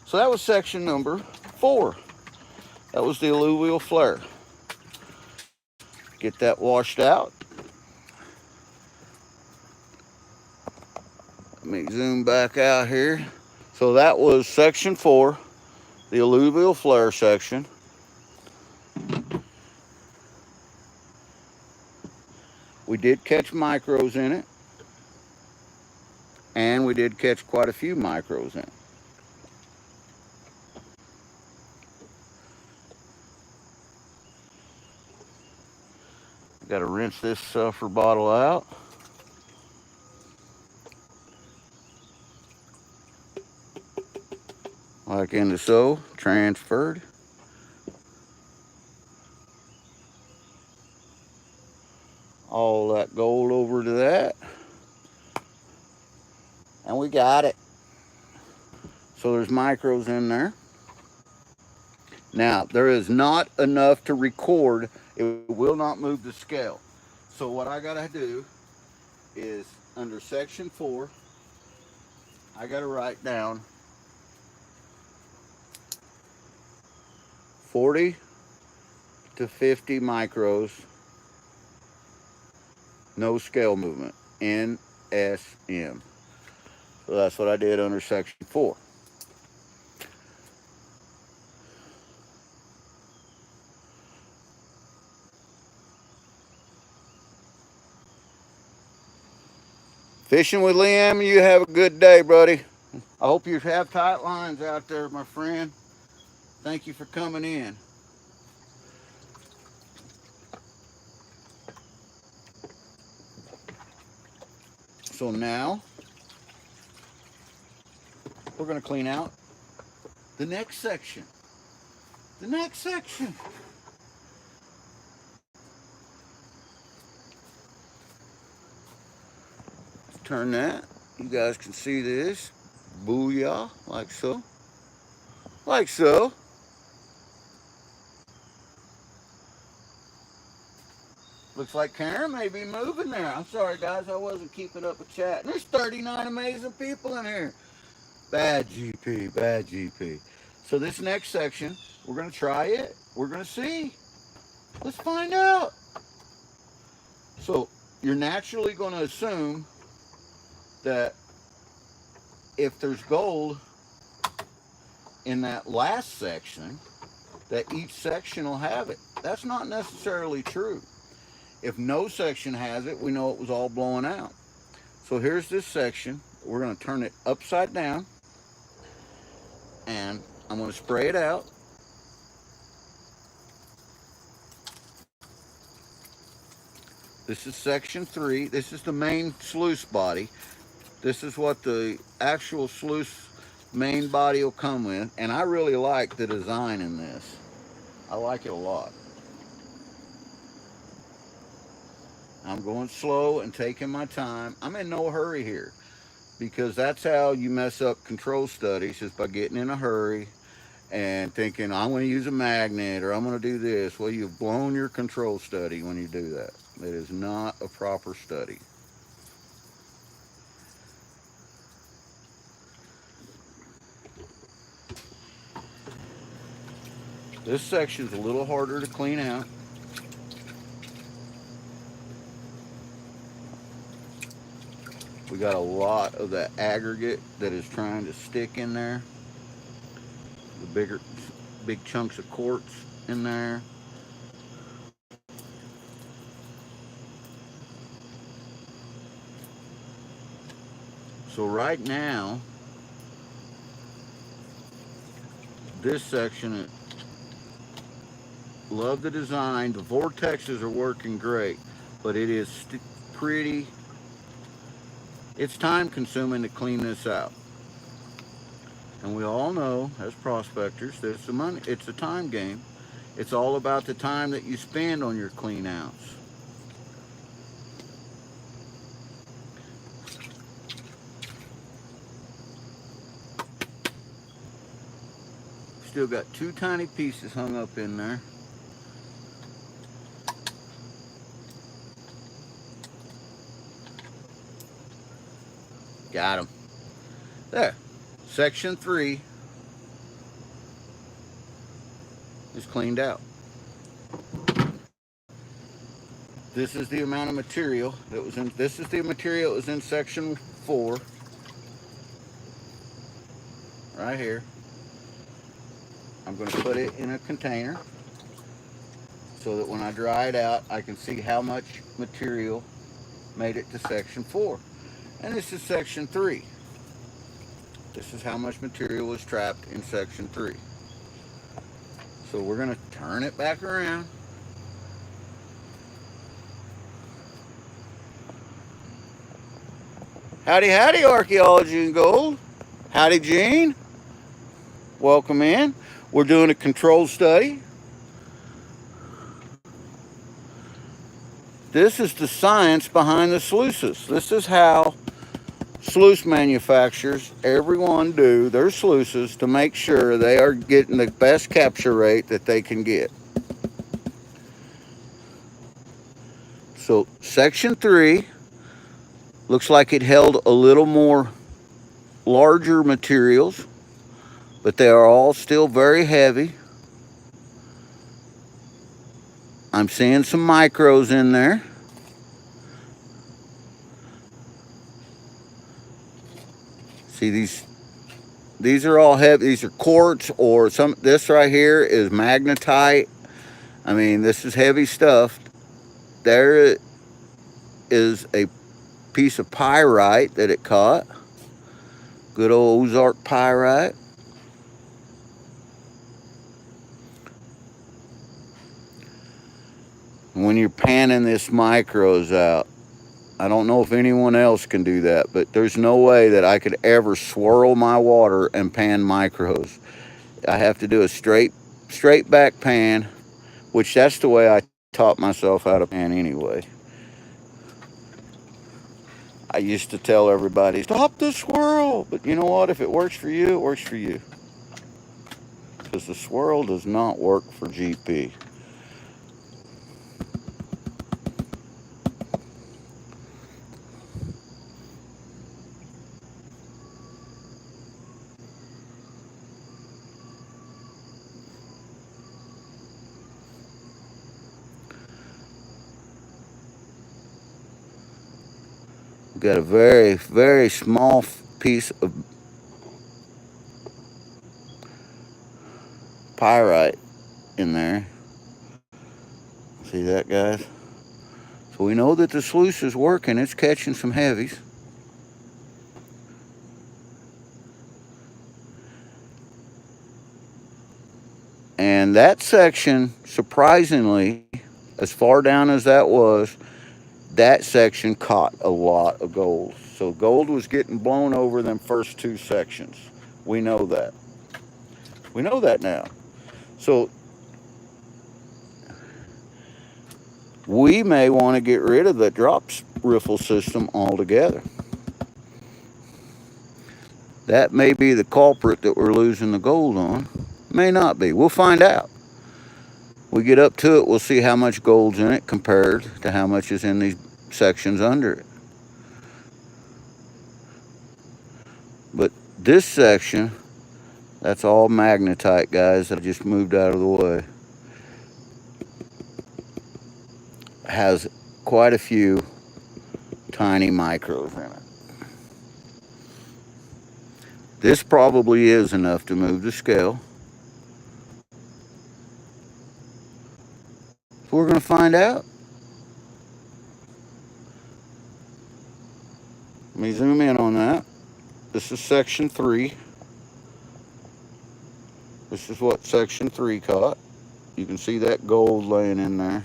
Speaker 1: So that was section number 4. That was the alluvial flare. get that washed out. Let me zoom back out here. So that was section 4, the alluvial flare section. We did catch micros in it, and we did catch quite a few micros in it. Got to rinse this suffer bottle out. Like in the so, transferred. All that gold over to that. And we got it. So there's micros in there. Now, there is not enough to record. It will not move the scale. So what I got to do is under section 4, I got to write down 40 to 50 micros, no scale movement, NSM. So that's what I did under section 4. Fishing with Liam, you have a good day, buddy. I hope you have tight lines out there, my friend. Thank you for coming in. So now, we're going to clean out the next section. The next section. Let's turn that. You guys can see this. Booyah, like so. Like so. Looks like Karen may be moving there. I'm sorry, guys. I wasn't keeping up with chat. There's 39 amazing people in here. Bad GP. Bad GP. So this next section, we're going to try it. We're going to see. Let's find out. So you're naturally going to assume that if there's gold in that last section, that each section will have it. That's not necessarily true. If no section has it, we know it was all blowing out. So here's this section. We're going to turn it upside down, and I'm going to spray it out. This is section 3. This is the main sluice body. This is what the actual sluice main body will come with, and I really like the design in this. I like it a lot. I'm going slow and taking my time. I'm in no hurry here, because that's how you mess up control studies, is by getting in a hurry and thinking, I'm going to use a magnet or I'm going to do this. Well, you've blown your control study when you do that. It is not a proper study. This section's a little harder to clean out. We got a lot of that aggregate that is trying to stick in there. The big chunks of quartz in there. So right now, this section, love the design. The vortexes are working great, but it is pretty, it's time consuming to clean this out. And we all know, as prospectors, that it's a time game. It's all about the time that you spend on your clean outs. Still got 2 tiny pieces hung up in there. Got them. There. Section 3 is cleaned out. This is the amount of material that was in, this is the material that was in section 4, right here. I'm going to put it in a container so that when I dry it out, I can see how much material made it to section 4. And this is section 3. This is how much material was trapped in section 3. So we're going to turn it back around. Howdy, howdy, archaeology and gold. Howdy, Gene. Welcome in. We're doing a control study. This is the science behind the sluices. This is how sluice manufacturers, everyone do their sluices to make sure they are getting the best capture rate that they can get. So section 3 looks like it held a little more larger materials, but they are all still very heavy. I'm seeing some micros in there. See, these are all heavy. These are quartz, or some, this right here is magnetite. I mean, this is heavy stuff. There is a piece of pyrite that it caught. Good old Ozark pyrite. When you're panning this micros out, I don't know if anyone else can do that, but there's no way that I could ever swirl my water and pan micros. I have to do a straight back pan, which that's the way I taught myself how to pan anyway. I used to tell everybody, stop the swirl. But you know what? If it works for you, it works for you. Because the swirl does not work for GP. Got a very, very small piece of pyrite in there. See that, guys? So we know that the sluice is working. It's catching some heavies. And that section, surprisingly, as far down as that was, that section caught a lot of gold. So gold was getting blown over them first 2 sections. We know that. We know that now. So we may want to get rid of the drop riffle system altogether. That may be the culprit that we're losing the gold on. May not be. We'll find out. We get up to it, we'll see how much gold's in it compared to how much is in these sections under it. But this section, that's all magnetite, guys, that I just moved out of the way, has quite a few tiny micros in it. This probably is enough to move the scale. So we're going to find out. Let me zoom in on that. This is section 3. This is what section 3 caught. You can see that gold laying in there.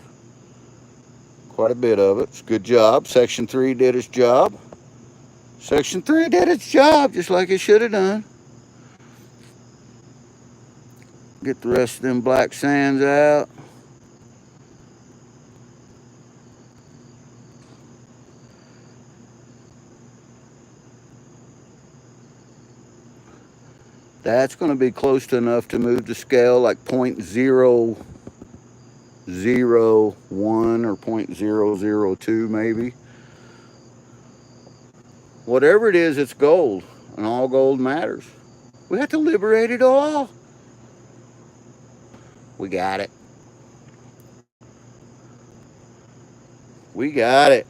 Speaker 1: Quite a bit of it. It's a good job. Section 3 did its job. Section 3 did its job just like it should have done. Get the rest of them black sands out. That's going to be close to enough to move the scale, like 0.001 or 0.002 maybe. Whatever it is, it's gold, and all gold matters. We have to liberate it all. We got it. We got it.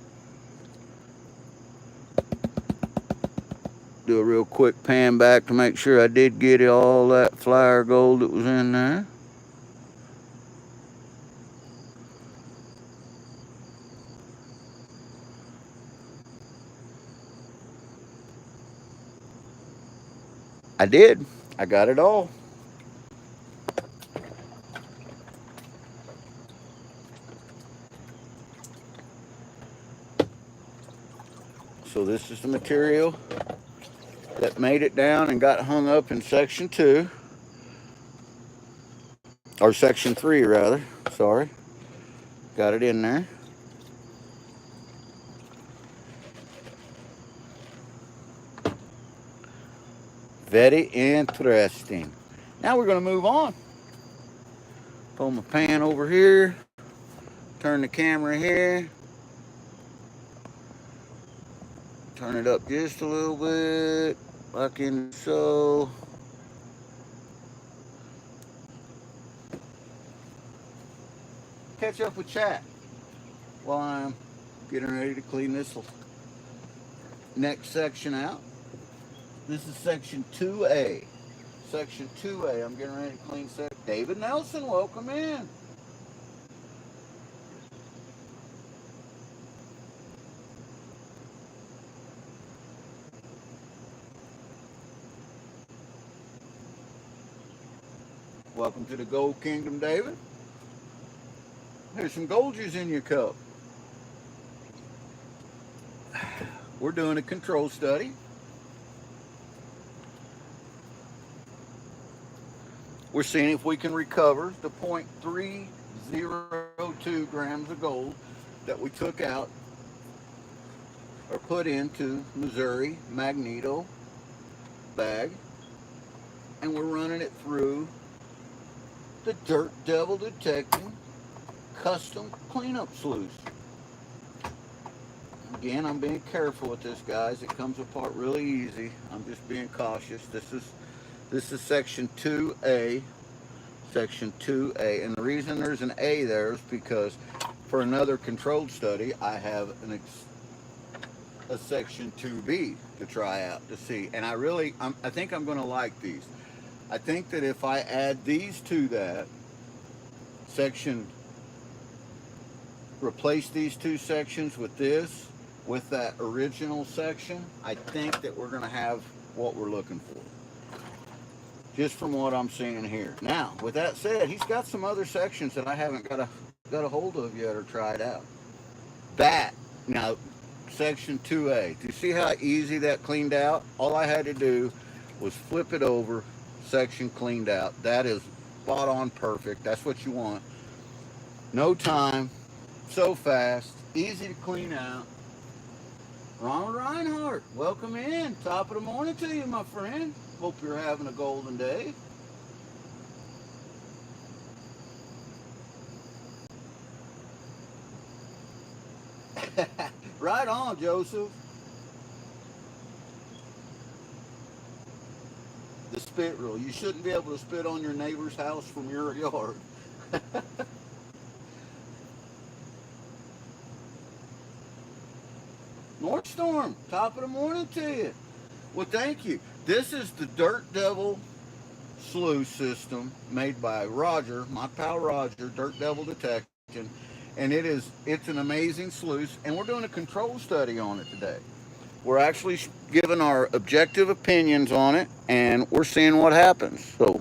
Speaker 1: Do a real quick pan back to make sure I did get all that flyer gold that was in there. I did. I got it all. So this is the material that made it down and got hung up in section 2. Or section 3 rather. Sorry. Got it in there. Very interesting. Now we're going to move on. Pull my pan over here. Turn the camera here. Turn it up just a little bit. Like in so. Catch up with chat while I'm getting ready to clean this next section out. This is section 2A. Section 2A. I'm getting ready to clean section. David Nelson, welcome in. Welcome to the Gold Kingdom, David. There's some gold juice in your cup. We're doing a control study. We're seeing if we can recover the 0.302 grams of gold that we took out or put into Missouri Magneto bag. And we're running it through the Dirt Devil Detecting Custom Cleanup Sluice. Again, I'm being careful with this, guys. It comes apart really easy. I'm just being cautious. This is section 2A. Section 2A. And the reason there's an A there is because for another controlled study, I have a section 2B to try out to see. And I think I'm going to like these. I think that if I add these to that section, replace these two sections with this, with that original section, I think that we're going to have what we're looking for. Just from what I'm seeing here. Now, with that said, he's got some other sections that I haven't got a hold of yet or tried out. Now, section 2A. Do you see how easy that cleaned out? All I had to do was flip it over, section cleaned out. That is spot on perfect. That's what you want. No time, so fast, easy to clean out. Ronald Reinhardt, welcome in. Top of the morning to you, my friend. Hope you're having a golden day. Right on, Joseph. The spit rule. You shouldn't be able to spit on your neighbor's house from your yard. North Storm, top of the morning to you. Well, thank you. This is the Dirt Devil sluice system made by Roger, my pal Roger, Dirt Devil Detection. And it's an amazing sluice, and we're doing a control study on it today. We're actually giving our objective opinions on it, and we're seeing what happens. So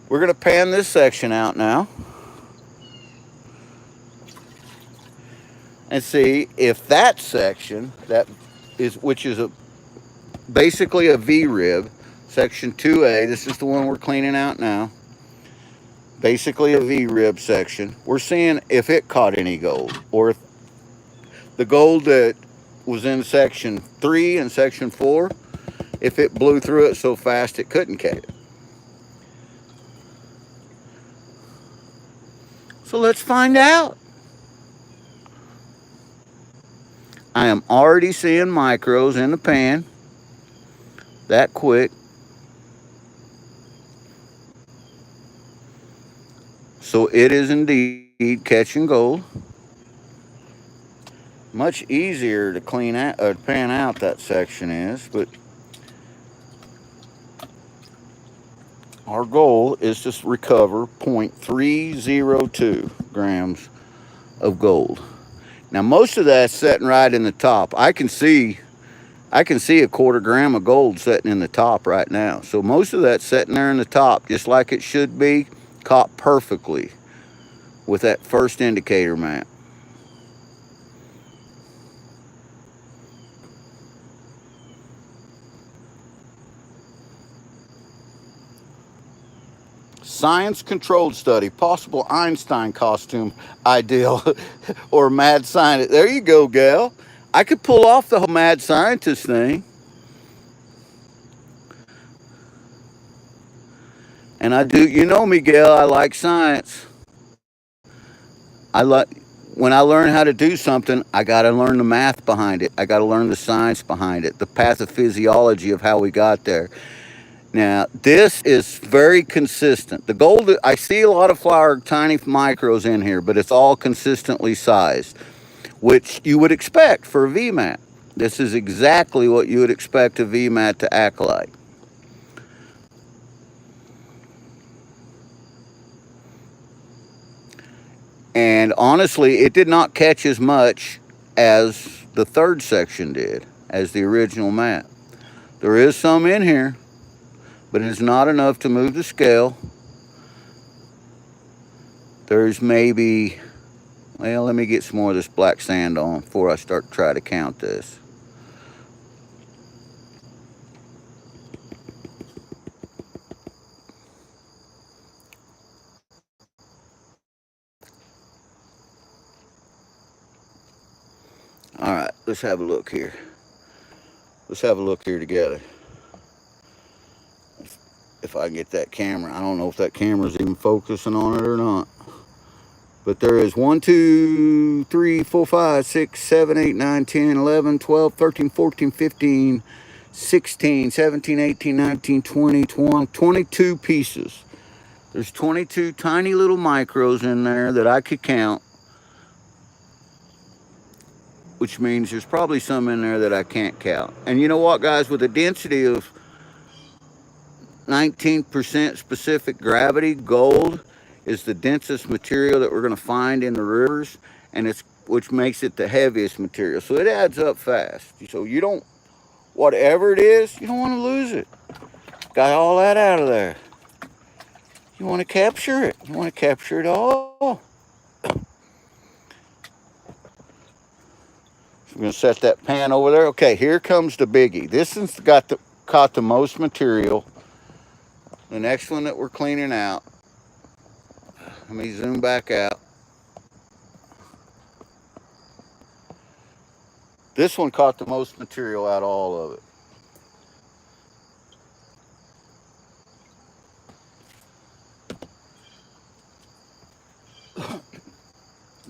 Speaker 1: we're going to pan this section out now and see if that section, which is basically a V-rib, section 2A, this is the one we're cleaning out now, basically a V-rib section. We're seeing if it caught any gold, or if the gold that was in section 3 and section 4, if it blew through it so fast it couldn't catch it. So let's find out. I am already seeing micros in the pan that quick. So it is indeed catching gold. Much easier to clean out, pan out that section is, but our goal is to recover 0.302 grams of gold. Now most of that's sitting right in the top. I can see a quarter gram of gold sitting in the top right now. So most of that's sitting there in the top, just like it should be, caught perfectly with that first indicator map. Science controlled study, possible Einstein costume ideal or mad scientist. There you go, gal. I could pull off the mad scientist thing. And I do, you know me, gal, I like science. I like when I learn how to do something, I got to learn the math behind it. I got to learn the science behind it, the pathophysiology of how we got there. Now, this is very consistent. The gold, I see a lot of flower, tiny micros in here, but it's all consistently sized, which you would expect for a VMAT. This is exactly what you would expect a VMAT to act like. And honestly, it did not catch as much as the third section did, as the original mat. There is some in here, but it's not enough to move the scale. There's maybe, well, let me get some more of this black sand on before I start to try to count this. All right, let's have a look here. Let's have a look here together. If I can get that camera, I don't know if that camera's even focusing on it or not. But there is 1, 2, 3, 4, 5, 6, 7, 8, 9, 10, 11, 12, 13, 14, 15, 16, 17, 18, 19, 20, 21, 22 pieces. There's 22 tiny little micros in there that I could count, which means there's probably some in there that I can't count. And you know what, guys? With a density of 19% specific gravity, gold is the densest material that we're going to find in the rivers, and it's which makes it the heaviest material. So it adds up fast. So you don't, whatever it is, you don't want to lose it. Got all that out of there. You want to capture it. You want to capture it all. So we're going to set that pan over there. Okay, here comes the biggie. This one's caught the most material. The next one that we're cleaning out. Let me zoom back out. This one caught the most material out of all of it.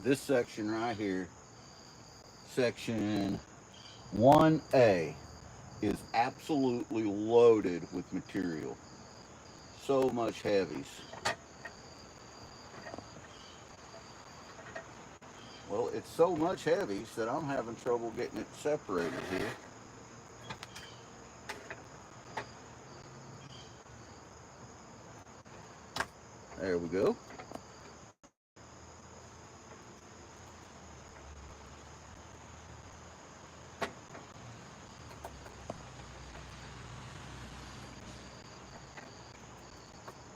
Speaker 1: This section right here, section 1A, is absolutely loaded with material. So much heavies. Well, it's so much heavies that I'm having trouble getting it separated here. There we go.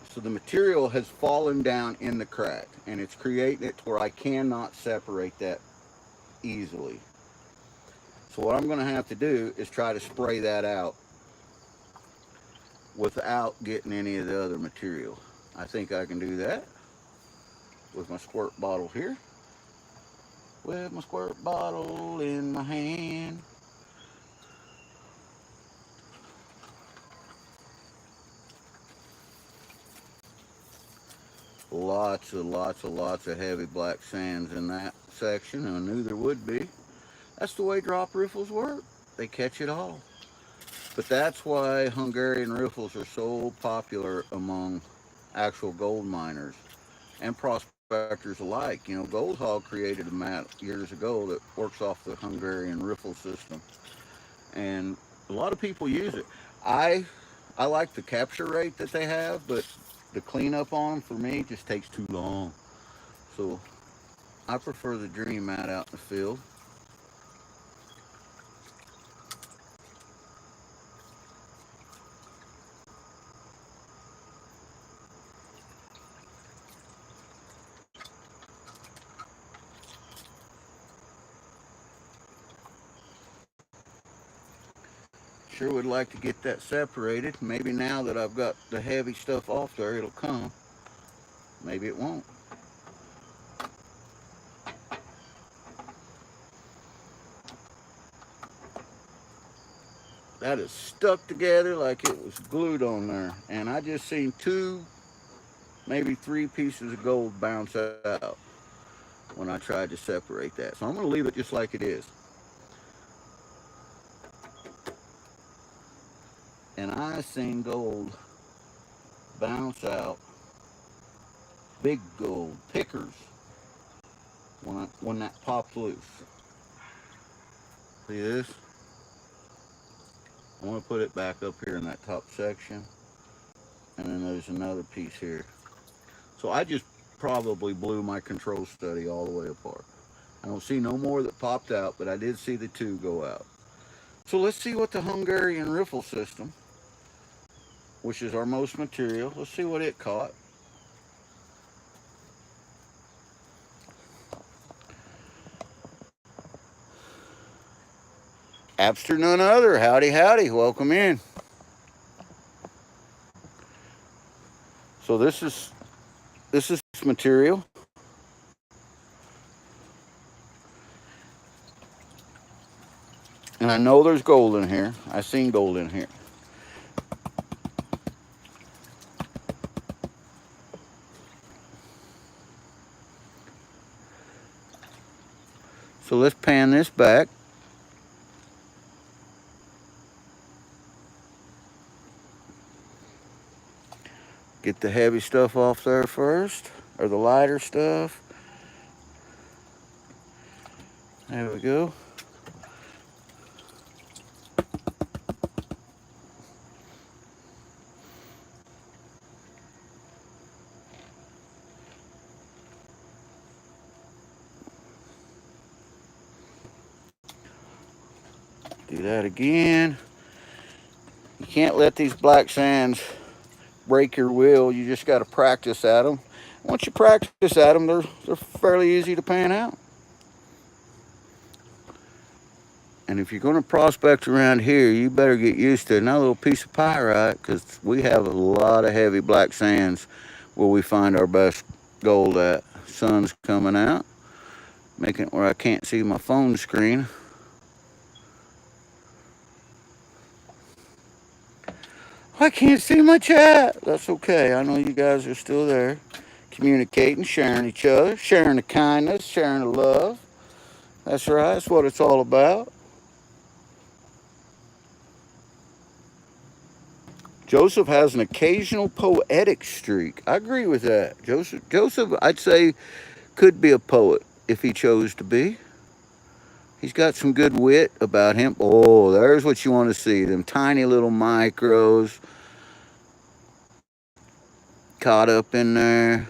Speaker 1: So the material has fallen down in the crack, and it's creating it to where I cannot separate that easily. So what I'm going to have to do is try to spray that out without getting any of the other material. I think I can do that with my squirt bottle here. With my squirt bottle in my hand. Lots of heavy black sands in that section. I knew there would be. That's the way drop riffles work. They catch it all. But that's why Hungarian riffles are so popular among actual gold miners and prospectors. prospectors alike. You know, Gold Hog created a mat years ago that works off the Hungarian riffle system, and a lot of people use it. I I like the capture rate that they have, but the cleanup on them for me just takes too long. So I prefer the Dream mat out in the field. Sure would like to get that separated. Maybe now that I've got the heavy stuff off there, it'll come. Maybe it won't. That is stuck together like it was glued on there. And I just seen two, maybe three pieces of gold bounce out when I tried to separate that. So I'm going to leave it just like it is. And I seen gold bounce out, big gold pickers when that popped loose. See this? I want to put it back up here in that top section. And then there's another piece here. So I just probably blew my control study all the way apart. I don't see no more that popped out, but I did see the two go out. So let's see what the Hungarian riffle system, which is our most material, let's see what it caught. Abster none other. Howdy, howdy. Welcome in. So this is material. And I know there's gold in here. I seen gold in here. So let's pan this back. Get the heavy stuff off there first, or the lighter stuff. There we go. Do that again. You can't let these black sands break your will. You just got to practice at them. Once you practice at them, they're fairly easy to pan out. And if you're going to prospect around here, you better get used to another little piece of pyrite, because we have a lot of heavy black sands where we find our best gold at. Sun's coming out, making it where I can't see my phone screen. I can't see my chat. That's okay. I know you guys are still there, communicating, sharing each other, sharing the kindness, sharing the love. That's right. That's what it's all about. Joseph has an occasional poetic streak. I agree with that. Joseph, I'd say, could be a poet if he chose to be. He's got some good wit about him. Oh, there's what you want to see. Them tiny little micros caught up in there.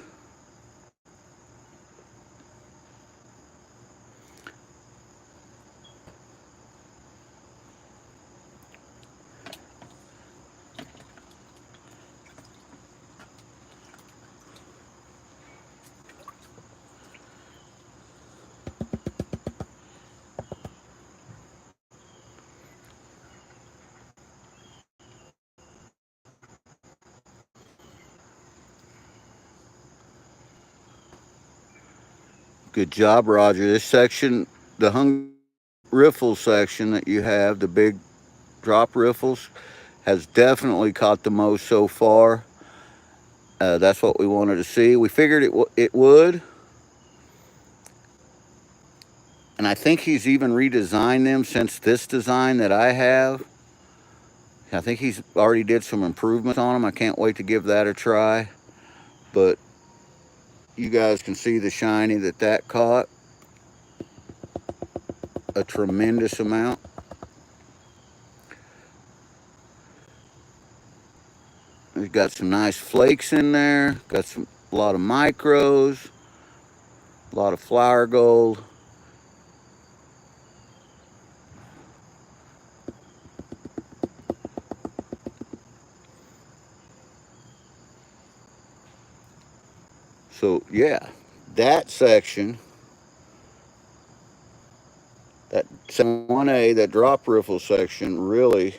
Speaker 1: Good job, Roger. This section, the hung riffle section that you have, the big drop riffles, has definitely caught the most so far. That's what we wanted to see. We figured it would. And I think he's even redesigned them since this design that I have. I think he's already did some improvements on them. I can't wait to give that a try. But you guys can see the shiny that caught a tremendous amount. We've got some nice flakes in there, got a lot of micros, a lot of flower gold. So yeah, that section, that 1A, that drop riffle section really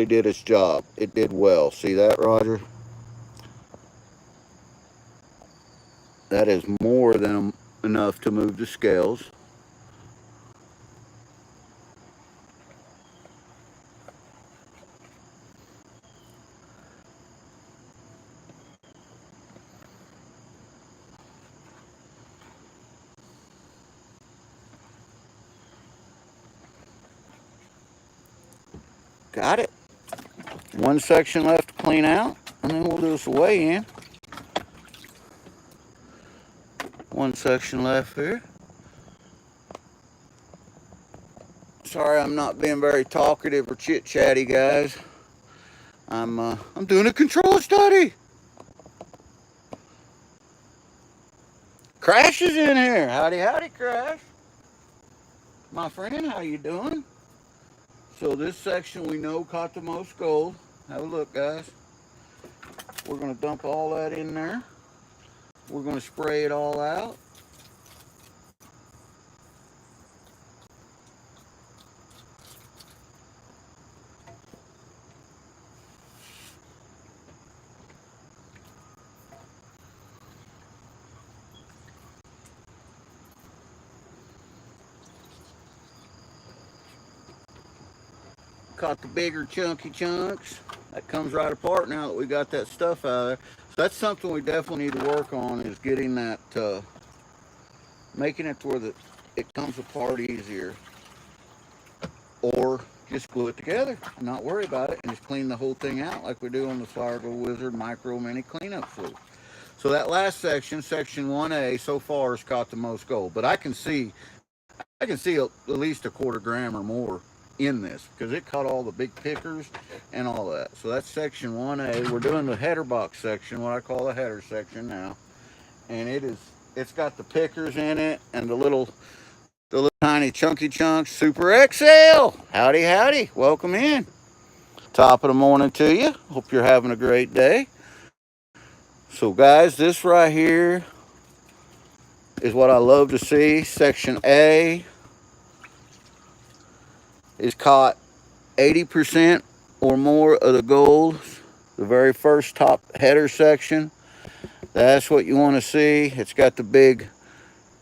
Speaker 1: did its job. It did well. See that, Roger? That is more than enough to move the scales. Got it. One section left to clean out, and then we'll do this weigh-in. One section left here. Sorry, I'm not being very talkative or chit-chatty, guys. I'm doing a control study. Crash is in here. Howdy, howdy, Crash. My friend, how you doing? So this section we know caught the most gold. Have a look, guys. We're going to dump all that in there. We're going to spray it all out. Caught the bigger chunky chunks. That comes right apart now that we got that stuff out of there. So that's something we definitely need to work on, is getting that, making it to where it comes apart easier. Or just glue it together and not worry about it, and just clean the whole thing out like we do on the Flower Gold Wizard Micro Mini Cleanup Flute. So that last section, section 1A, so far has caught the most gold. But I can see at least a 1/4 gram or more in this, because it caught all the big pickers and all that. So that's section 1A. We're doing the header box section, what I call the header section now. And it's got the pickers in it and the little tiny chunky chunks. Super XL. Howdy, howdy. Welcome in. Top of the morning to you. Hope you're having a great day. So guys, this right here is what I love to see. Section A is caught 80% or more of the gold. The very first top header section. That's what you want to see. It's got the big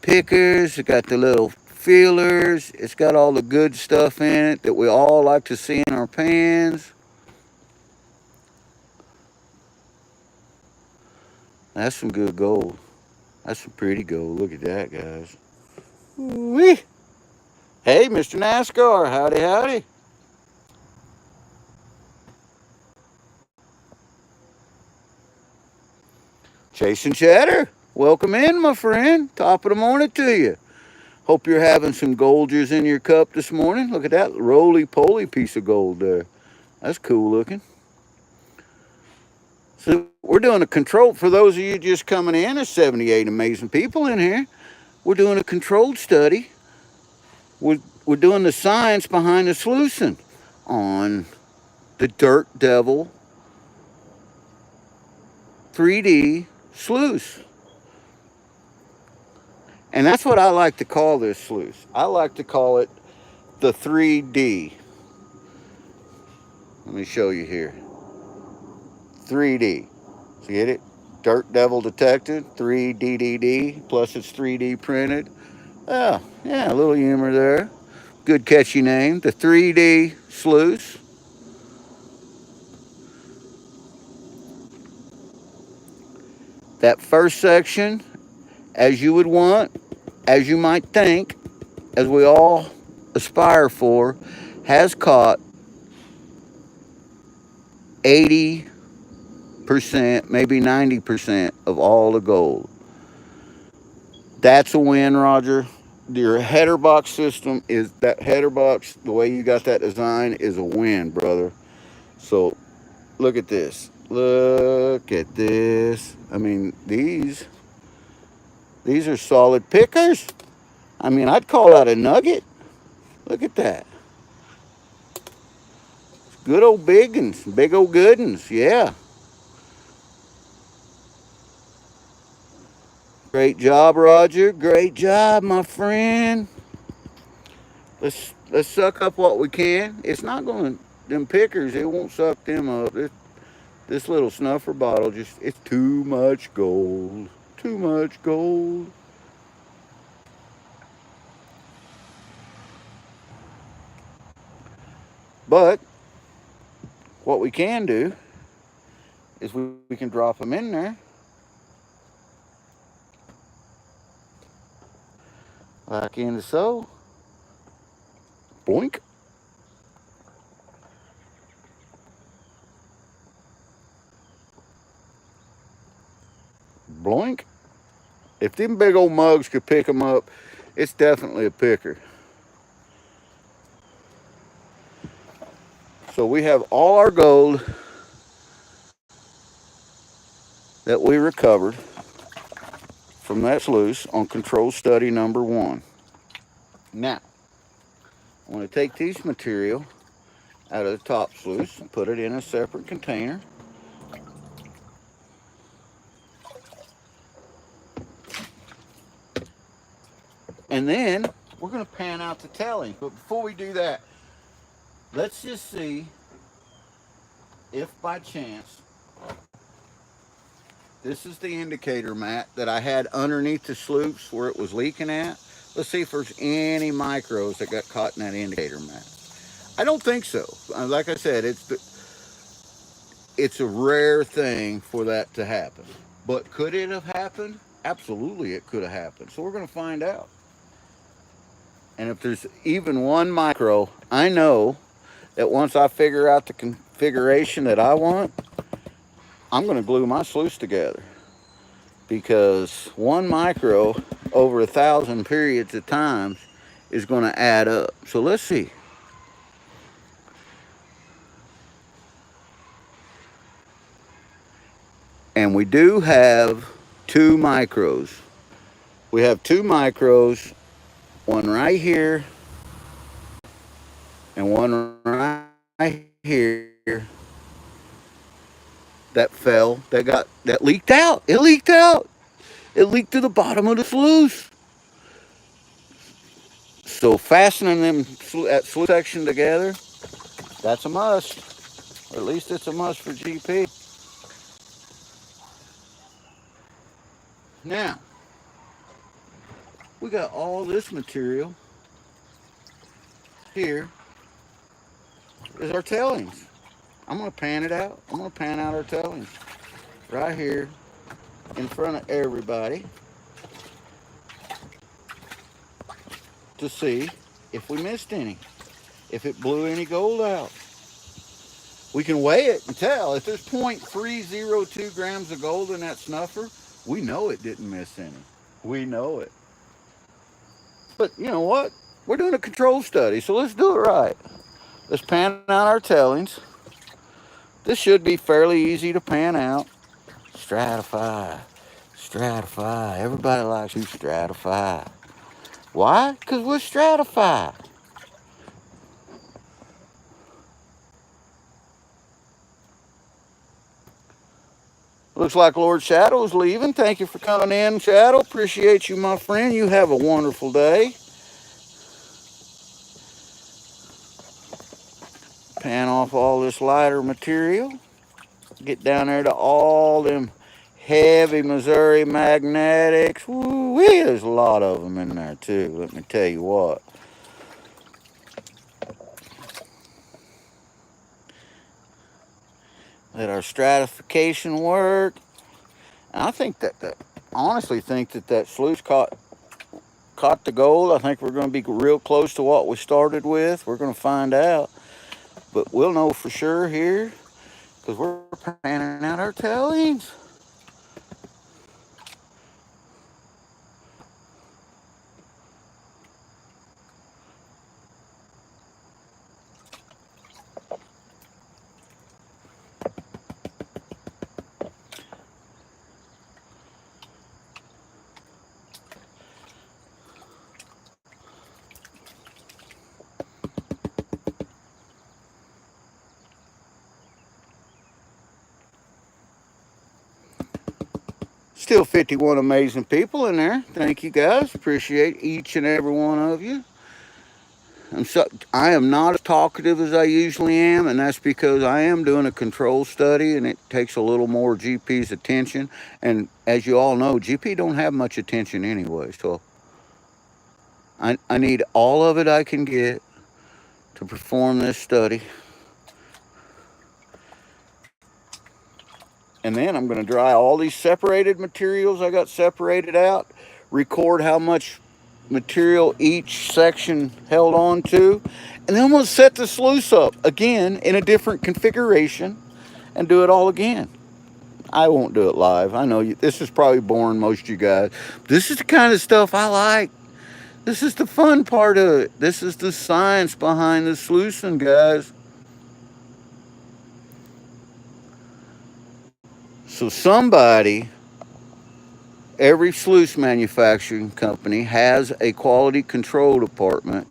Speaker 1: pickers. It got the little feelers. It's got all the good stuff in it that we all like to see in our pans. That's some good gold. That's some pretty gold. Look at that, guys. Ooh-wee. Hey, Mr. NASCAR. Howdy, howdy. Chasing Cheddar. Welcome in, my friend. Top of the morning to you. Hope you're having some Golders in your cup this morning. Look at that roly-poly piece of gold there. That's cool looking. So we're doing a control, for those of you just coming in, there's 78 amazing people in here. We're doing a controlled study. We're doing the science behind the sluicing on the Dirt Devil 3D sluice. And that's what I like to call this sluice. I like to call it the 3D. Let me show you here. 3D. So get it? Dirt Devil detected, 3DDD, plus it's 3D printed. Oh, yeah, a little humor there. Good catchy name, the 3D sluice. That first section, as you would want, as you might think, as we all aspire for, has caught 80% 98%, maybe 90% of all the gold. That's a win, Roger. Your header box system is that header box, the way you got that design is a win, brother. So look at this. Look at this. I mean, these are solid pickers. I mean, I'd call that a nugget. Look at that. Good old big uns, big old good uns, yeah. Great job, Roger. Great job, my friend. Let's suck up what we can. It's not gonna them pickers. It won't suck them up. This little snuffer bottle it's too much gold. Too much gold. But what we can do is we can drop them in there like in so. Boink. Bloink. If them big old mugs could pick them up, it's definitely a picker. So we have all our gold that we recovered from that sluice on control study number 1. Now, I'm going to take this material out of the top sluice and put it in a separate container. And then we're going to pan out the telling. But before we do that, let's just see if by chance this is the indicator mat that I had underneath the sluice where it was leaking at. Let's see if there's any micros that got caught in that indicator mat. I don't think so. Like I said, it's a rare thing for that to happen. But could it have happened? Absolutely, it could have happened. So we're going to find out. And if there's even one micro, I know that once I figure out the configuration that I want, I'm going to glue my sluice together. Because one micro over 1,000 periods of times is going to add up. So let's see. And we do have 2 micros. We have 2 micros, one right here and one right here that fell, that leaked out. It leaked out. It leaked to the bottom of the sluice. So fastening them that sluice section together, that's a must. Or at least it's a must for GP. Now, we got all this material here is our tailings. I'm going to pan it out. I'm going to pan out our tailings right here in front of everybody to see if we missed any, if it blew any gold out. We can weigh it and tell. If there's 0.302 grams of gold in that snuffer, we know it didn't miss any. We know it. But you know what? We're doing a control study, so let's do it right. Let's pan out our tailings. This should be fairly easy to pan out. Stratify. Stratify. Everybody likes to stratify. Why? Because we're stratify. Looks like Lord Shadow is leaving. Thank you for coming in, Shadow. Appreciate you, my friend. You have a wonderful day. Pan off all this lighter material. Get down there to all them heavy Missouri magnetics. Woo-wee, there's a lot of them in there too, let me tell you what. Let our stratification work. And I think honestly think that sluice caught the gold. I think we're going to be real close to what we started with. We're going to find out. But we'll know for sure here because we're panning out our tailings. Still 51 amazing people in there. Thank you guys. Appreciate each and every one of you. I am not as talkative as I usually am, and that's because I am doing a control study, and it takes a little more GP's attention. And as you all know, GP don't have much attention anyway, so I need all of it I can get to perform this study. And then I'm going to dry all these separated materials I got separated out, record how much material each section held on to, and then I'm going to set the sluice up again in a different configuration and do it all again. I won't do it live. I know this is probably boring most of you guys. This is the kind of stuff I like. This is the fun part of it. This is the science behind the sluicing, guys. So somebody, every sluice manufacturing company has a quality control department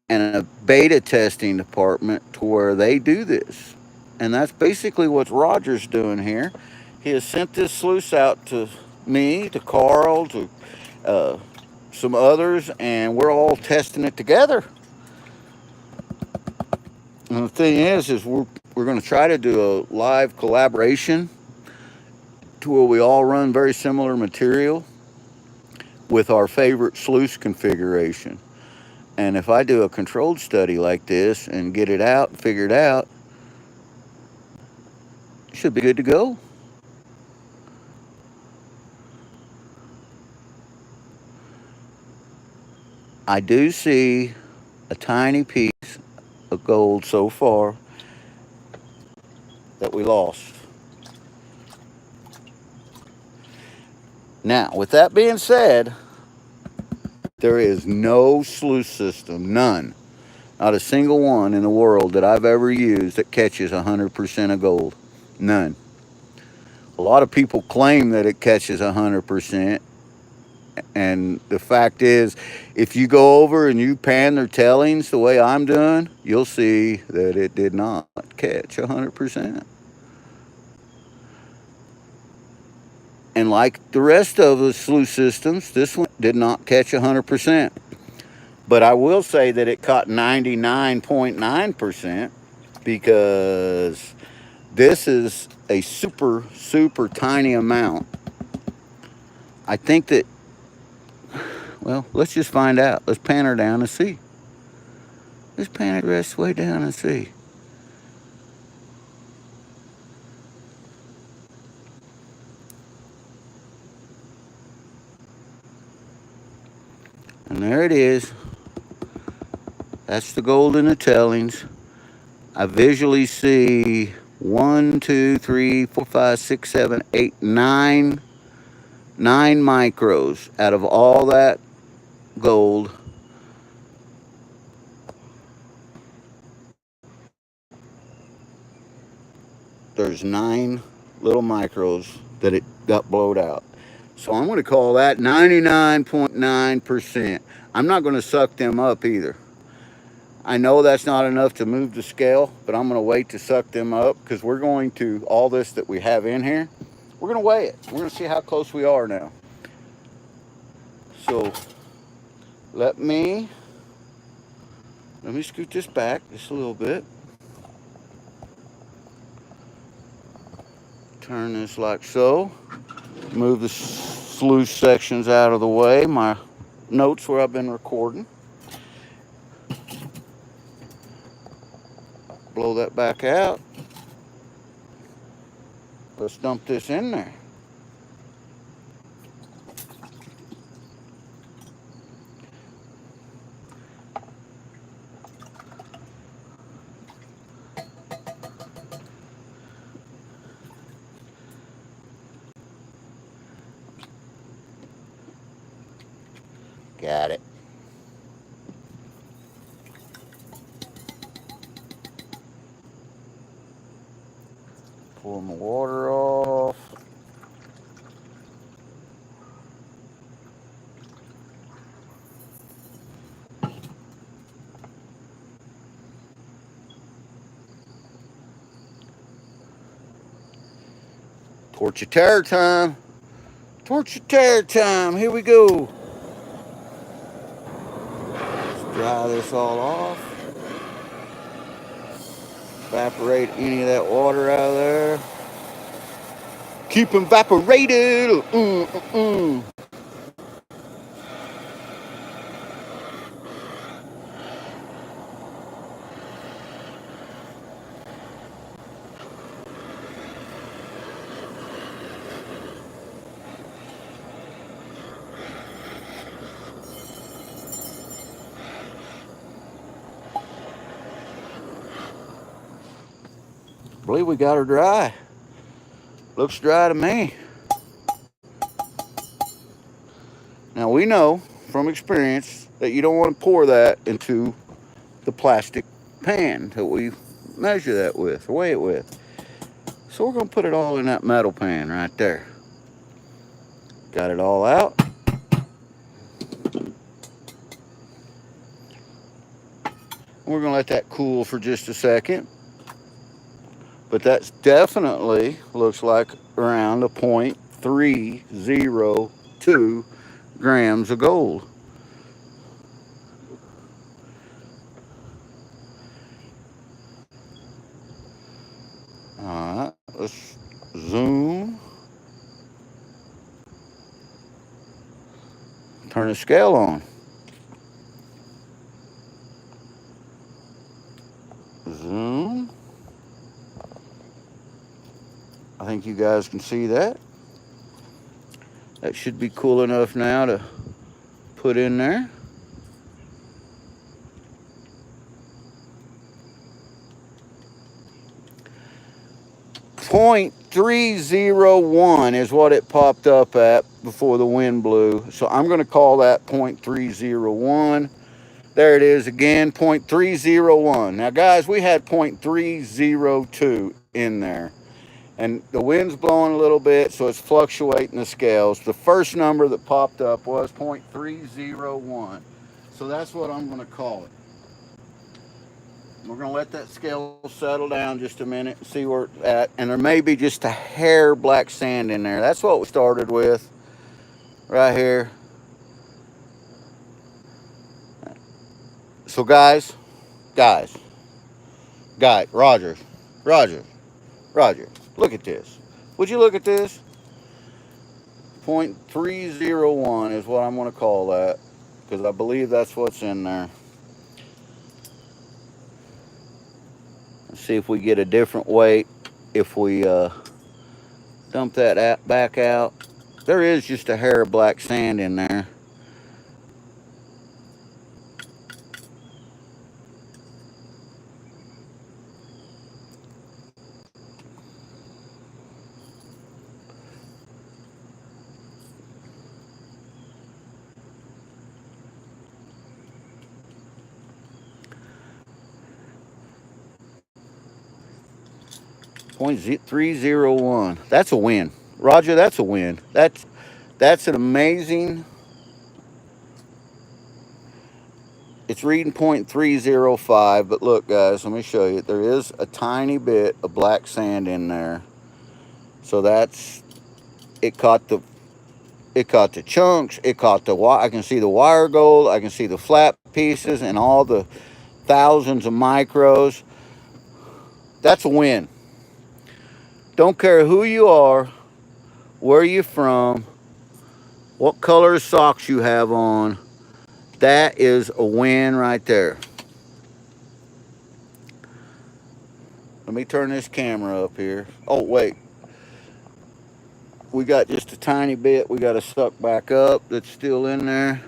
Speaker 1: and a beta testing department to where they do this. And that's basically what Roger's doing here. He has sent this sluice out to me, to Carl, to uh, some others, and we're all testing it together. And the thing is we're going to try to do a live collaboration to where we all run very similar material with our favorite sluice configuration. And if I do a controlled study like this and get it out, figured out, it should be good to go. I do see a tiny piece of gold so far that we lost. Now, with that being said, there is no sluice system, none, not a single one in the world that I've ever used that catches 100% of gold. None. A lot of people claim that it catches 100%, and the fact is, if you go over and you pan their tailings the way I'm doing, you'll see that it did not catch 100%. And like the rest of the sluice systems, this one did not catch 100%. But I will say that it caught 99.9% because this is a super, super tiny amount. I think that, well, let's just find out. Let's pan her down and see. Let's pan it the rest of the way down and see. And there it is. That's the gold in the tailings. I visually see 1, 2, 3, 4, 5, 6, 7, 8, 9 micros out of all that gold. There's 9 little micros that it got blowed out. So I'm going to call that 99.9%. I'm not going to suck them up either. I know that's not enough to move the scale, but I'm going to wait to suck them up because we're going to, all this that we have in here, we're going to weigh it. We're going to see how close we are now. So let me scoot this back just a little bit. Turn this like so. Move the sluice sections out of the way. My notes where I've been recording. Blow that back out. Let's dump this in there. Got it. Pour my water off. Torch-a-tear time. Torch-a-tear time. Here we go. Let's dry this all off. Evaporate any of that water out of there. Keep them evaporated. I believe we got her dry. Looks dry to me. Now we know from experience that you don't want to pour that into the plastic pan that we measure that with, or weigh it with. So we're going to put it all in that metal pan right there. Got it all out. We're going to let that cool for just a second. But that definitely looks like around a 0.302 grams of gold. All right, let's zoom. Turn the scale on. Zoom. I think you guys can see that. That should be cool enough now to put in there. .301 is what it popped up at before the wind blew. So I'm going to call that .301. There it is again, .301. Now guys, we had .302 in there. And the wind's blowing a little bit, so it's fluctuating the scales. The first number that popped up was .301. So that's what I'm going to call it. We're going to let that scale settle down just a minute and see where it's at. And there may be just a hair black sand in there. That's what we started with right here. So guys, Roger, look at this. Would you look at this? .301 is what I'm going to call that, because I believe that's what's in there. Let's see if we get a different weight if we dump that back out. There is just a hair of black sand in there. .301. That's a win. Roger, that's a win. That's an amazing. It's reading .305, but look guys, let me show you. There is a tiny bit of black sand in there. So that's, it caught the chunks, it caught the wire. I can see the wire gold, I can see the flat pieces and all the thousands of micros. That's a win. Don't care who you are, where you're from, what color of socks you have on. That is a win right there. Let me turn this camera up here. Oh, wait. We got just a tiny bit we got to suck back up that's still in there.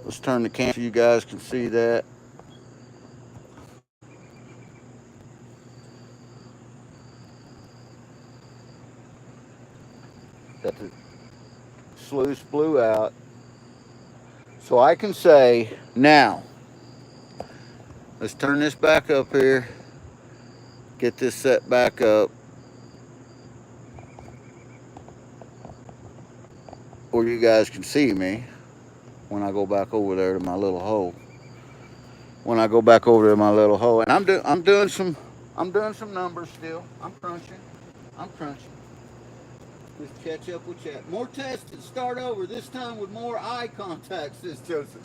Speaker 1: Let's turn the camera so you guys can see that. That the sluice blew out. So I can say, now, let's turn this back up here, get this set back up, where you guys can see me when I go back over there to my little hole. When I go back over to my little hole, and I'm doing some numbers still. I'm crunching. I'm crunching. Let's catch up with chat. More testing. Start over. This time with more eye contact, says Joseph.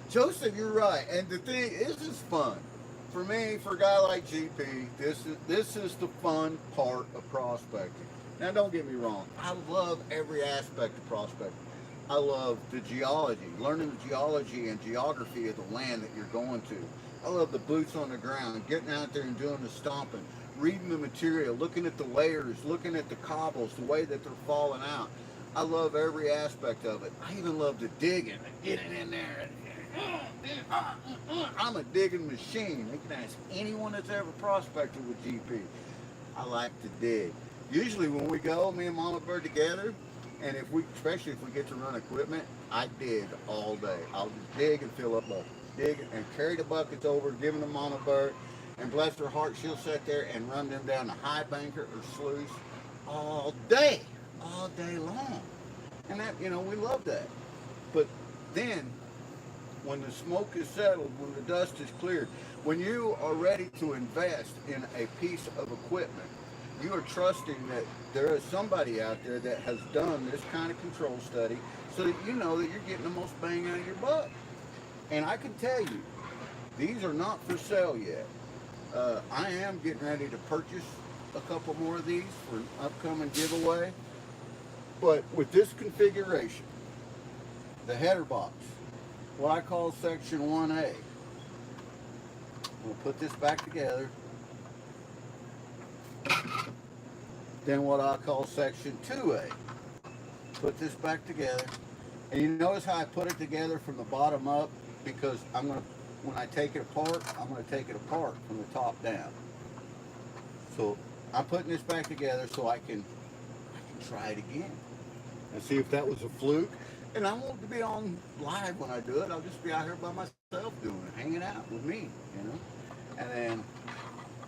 Speaker 1: Joseph, you're right. And the thing, this is fun. For me, for a guy like GP, this is the fun part of prospecting. Now, don't get me wrong. I love every aspect of prospecting. I love the geology, learning the geology and geography of the land that you're going to. I love the boots on the ground, getting out there and doing the stomping, reading the material, looking at the layers, looking at the cobbles, the way that they're falling out. I love every aspect of it. I even love the digging, getting in there. I'm a digging machine. You can ask anyone that's ever prospected with GP. I like to dig. Usually when we go, me and Mama Bird together, and especially if we get to run equipment, I dig all day. I'll just dig and fill up buckets. Dig and carry the buckets over, give them to Mama Bird, and bless her heart, she'll sit there and run them down the high banker or sluice all day long. And that, we love that. But then, when the smoke is settled, when the dust is cleared, when you are ready to invest in a piece of equipment, you are trusting that there is somebody out there that has done this kind of control study so that you know that you're getting the most bang out of your buck. And I can tell you, these are not for sale yet. I am getting ready to purchase a couple more of these for an upcoming giveaway. But with this configuration, the header box, what I call section 1A, we'll put this back together. Then what I call section 2A, put this back together. And you notice how I put it together from the bottom up, because when I take it apart, I'm going to take it apart from the top down. So I'm putting this back together so I can try it again and see if that was a fluke. And I won't be on live when I do it. I'll just be out here by myself doing it, hanging out with me, And then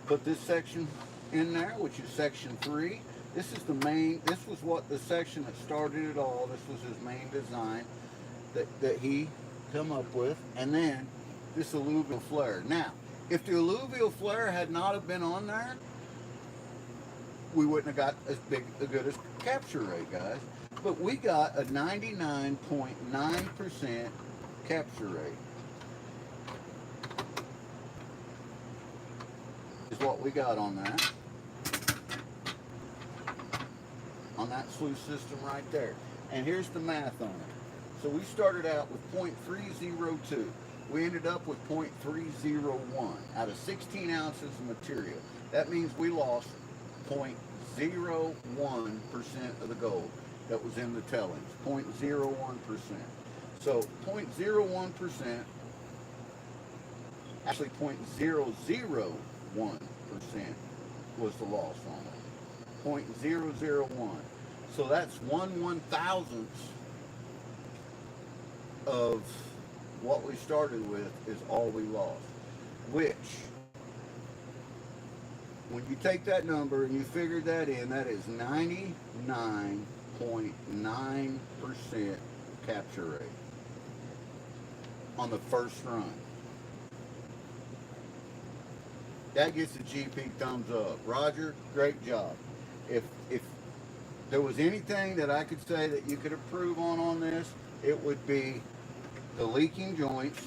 Speaker 1: put this section in there, which is section 3. This is this was what the section that started it all. This was his main design that he come up with. And then this alluvial flare. Now, if the alluvial flare had not have been on there, we wouldn't have got as good as capture rate, guys. But we got a 99.9% capture rate. Is what we got on that. On that sluice system right there. And here's the math on it. So we started out with 0.302. We ended up with 0.301 out of 16 ounces of material. That means we lost 0.01% of the gold that was in the tellings. 0.01%. So 0.01%, actually 0.001% was the loss on it. 0.001. So that's 1/1000th of what we started with is all we lost. Which, when you take that number and you figure that in, that is 99.9% capture rate on the first run. That gets a GP thumbs up. Roger, great job. If there was anything that I could say that you could improve on this, it would be the leaking joints.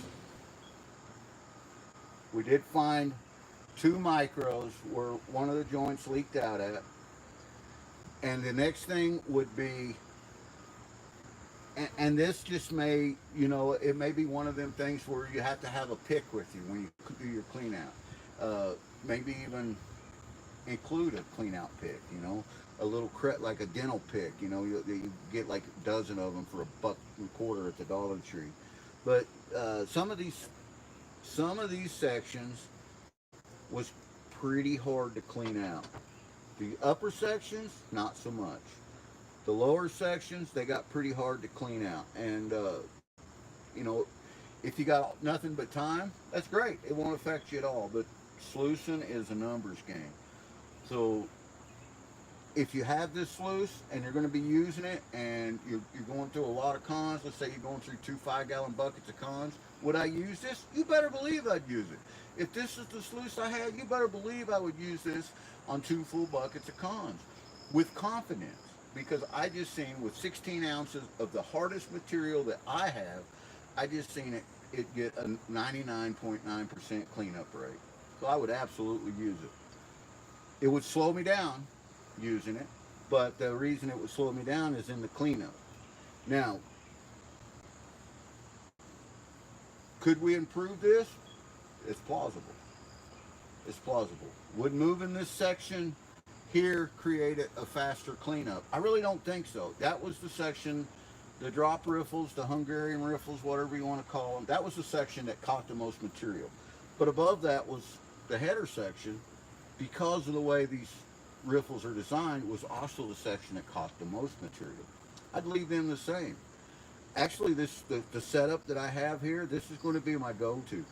Speaker 1: We did find 2 micros where one of the joints leaked out at. And the next thing would be, and this just may, it may be one of them things where you have to have a pick with you when you do your clean out. Maybe even include a clean out pick, a little like a dental pick, you get like a dozen of them for $1.25 at the Dollar Tree. But some of these sections was pretty hard to clean out. The upper sections, not so much. The lower sections, they got pretty hard to clean out. And You know, if you got nothing but time, that's great. It won't affect you at all. But sluicing is a numbers game. So if you have this sluice and you're going to be using it and you're going through a lot of cons, let's say you're going through 2 5-gallon buckets of cons, would I use this? You better believe I'd use it. If this is the sluice I had, you better believe I would use this on 2 full buckets of cons with confidence, because I just seen with 16 ounces of the hardest material that I have, I just seen it get a 99.9% cleanup rate. So I would absolutely use it. It would slow me down using it, but the reason it would slow me down is in the cleanup. Now, could we improve this? It's plausible. It's plausible. Would moving this section here create a faster cleanup? I really don't think so. That was the section, the drop riffles, the Hungarian riffles, whatever you want to call them, that was the section that caught the most material. But above that was the header section, because of the way these riffles are designed, was also the section that caught the most material. I'd leave them the same. Actually, the setup that I have here, this is going to be my go-to.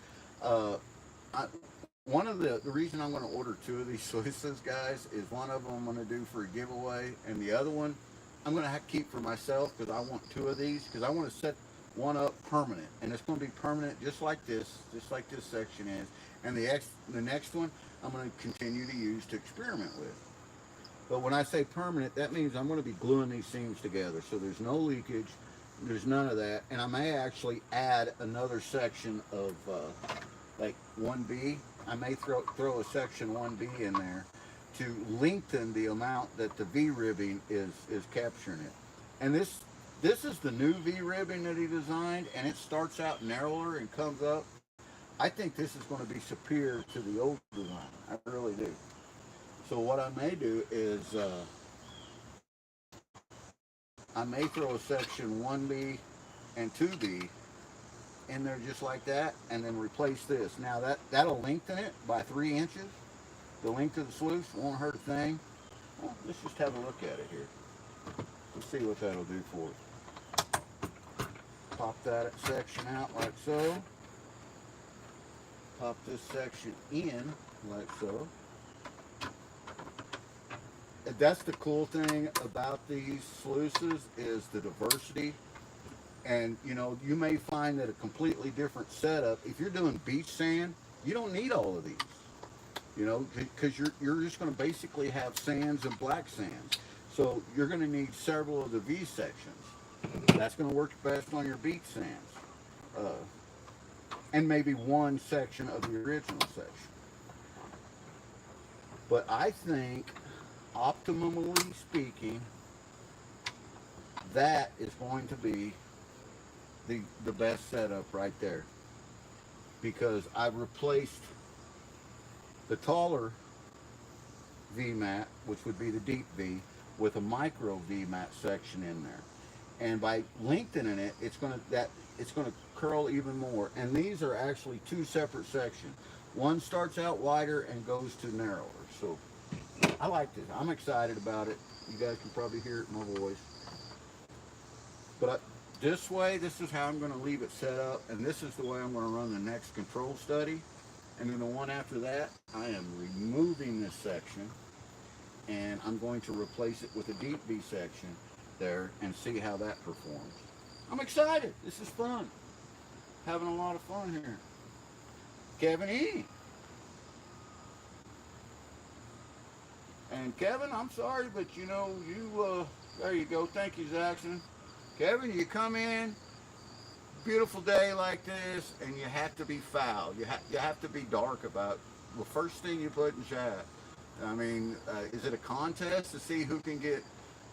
Speaker 1: One of the reason I'm going to order 2 of these sluices, guys, is one of them I'm going to do for a giveaway, and the other one I'm going to have to keep for myself, because I want 2 of these, because I want to set one up permanent, and it's going to be permanent just like this section is, and the next one I'm going to continue to use to experiment with. But when I say permanent, that means I'm going to be gluing these seams together, so there's no leakage, there's none of that, and I may actually add another section of like 1B. I may throw a section 1B in there to lengthen the amount that the V-ribbing is capturing it. And this is the new V-ribbing that he designed, and it starts out narrower and comes up. I think this is going to be superior to the old design. I really do. So what I may do is I may throw a section 1B and 2B in there just like that, and then replace this. Now that'll lengthen it by 3 inches. The length of the sluice won't hurt a thing. Well, let's just have a look at it here. Let's see what that'll do for us. Pop that section out like so. Pop this section in like so. That's the cool thing about these sluices, is the diversity. And you know, you may find that a completely different setup, if you're doing beach sand, you don't need all of these, you know, because you're just going to basically have sands and black sands. So you're going to need several of the V sections. That's going to work best on your beach sands, and maybe one section of the original section. But I think, optimally speaking, that is going to be the best setup right there, because I've replaced the taller V-mat, which would be the deep V, with a micro V-mat section in there, and by lengthening it, it's going to curl even more. And these are actually 2 separate sections. One starts out wider and goes to narrower. So I like this. I'm excited about it. You guys can probably hear it in my voice. But this way, this is how I'm going to leave it set up, and this is the way I'm going to run the next control study. And then the one after that, I am removing this section, and I'm going to replace it with a deep V section there and see how that performs. I'm excited. This is fun. Having a lot of fun here. Kevin E. And Kevin, I'm sorry, but you know, there you go. Thank you, Jackson. Kevin, you come in, beautiful day like this, and you have to be foul. You have to be dark about the first thing you put in chat. I mean, is it a contest to see who can get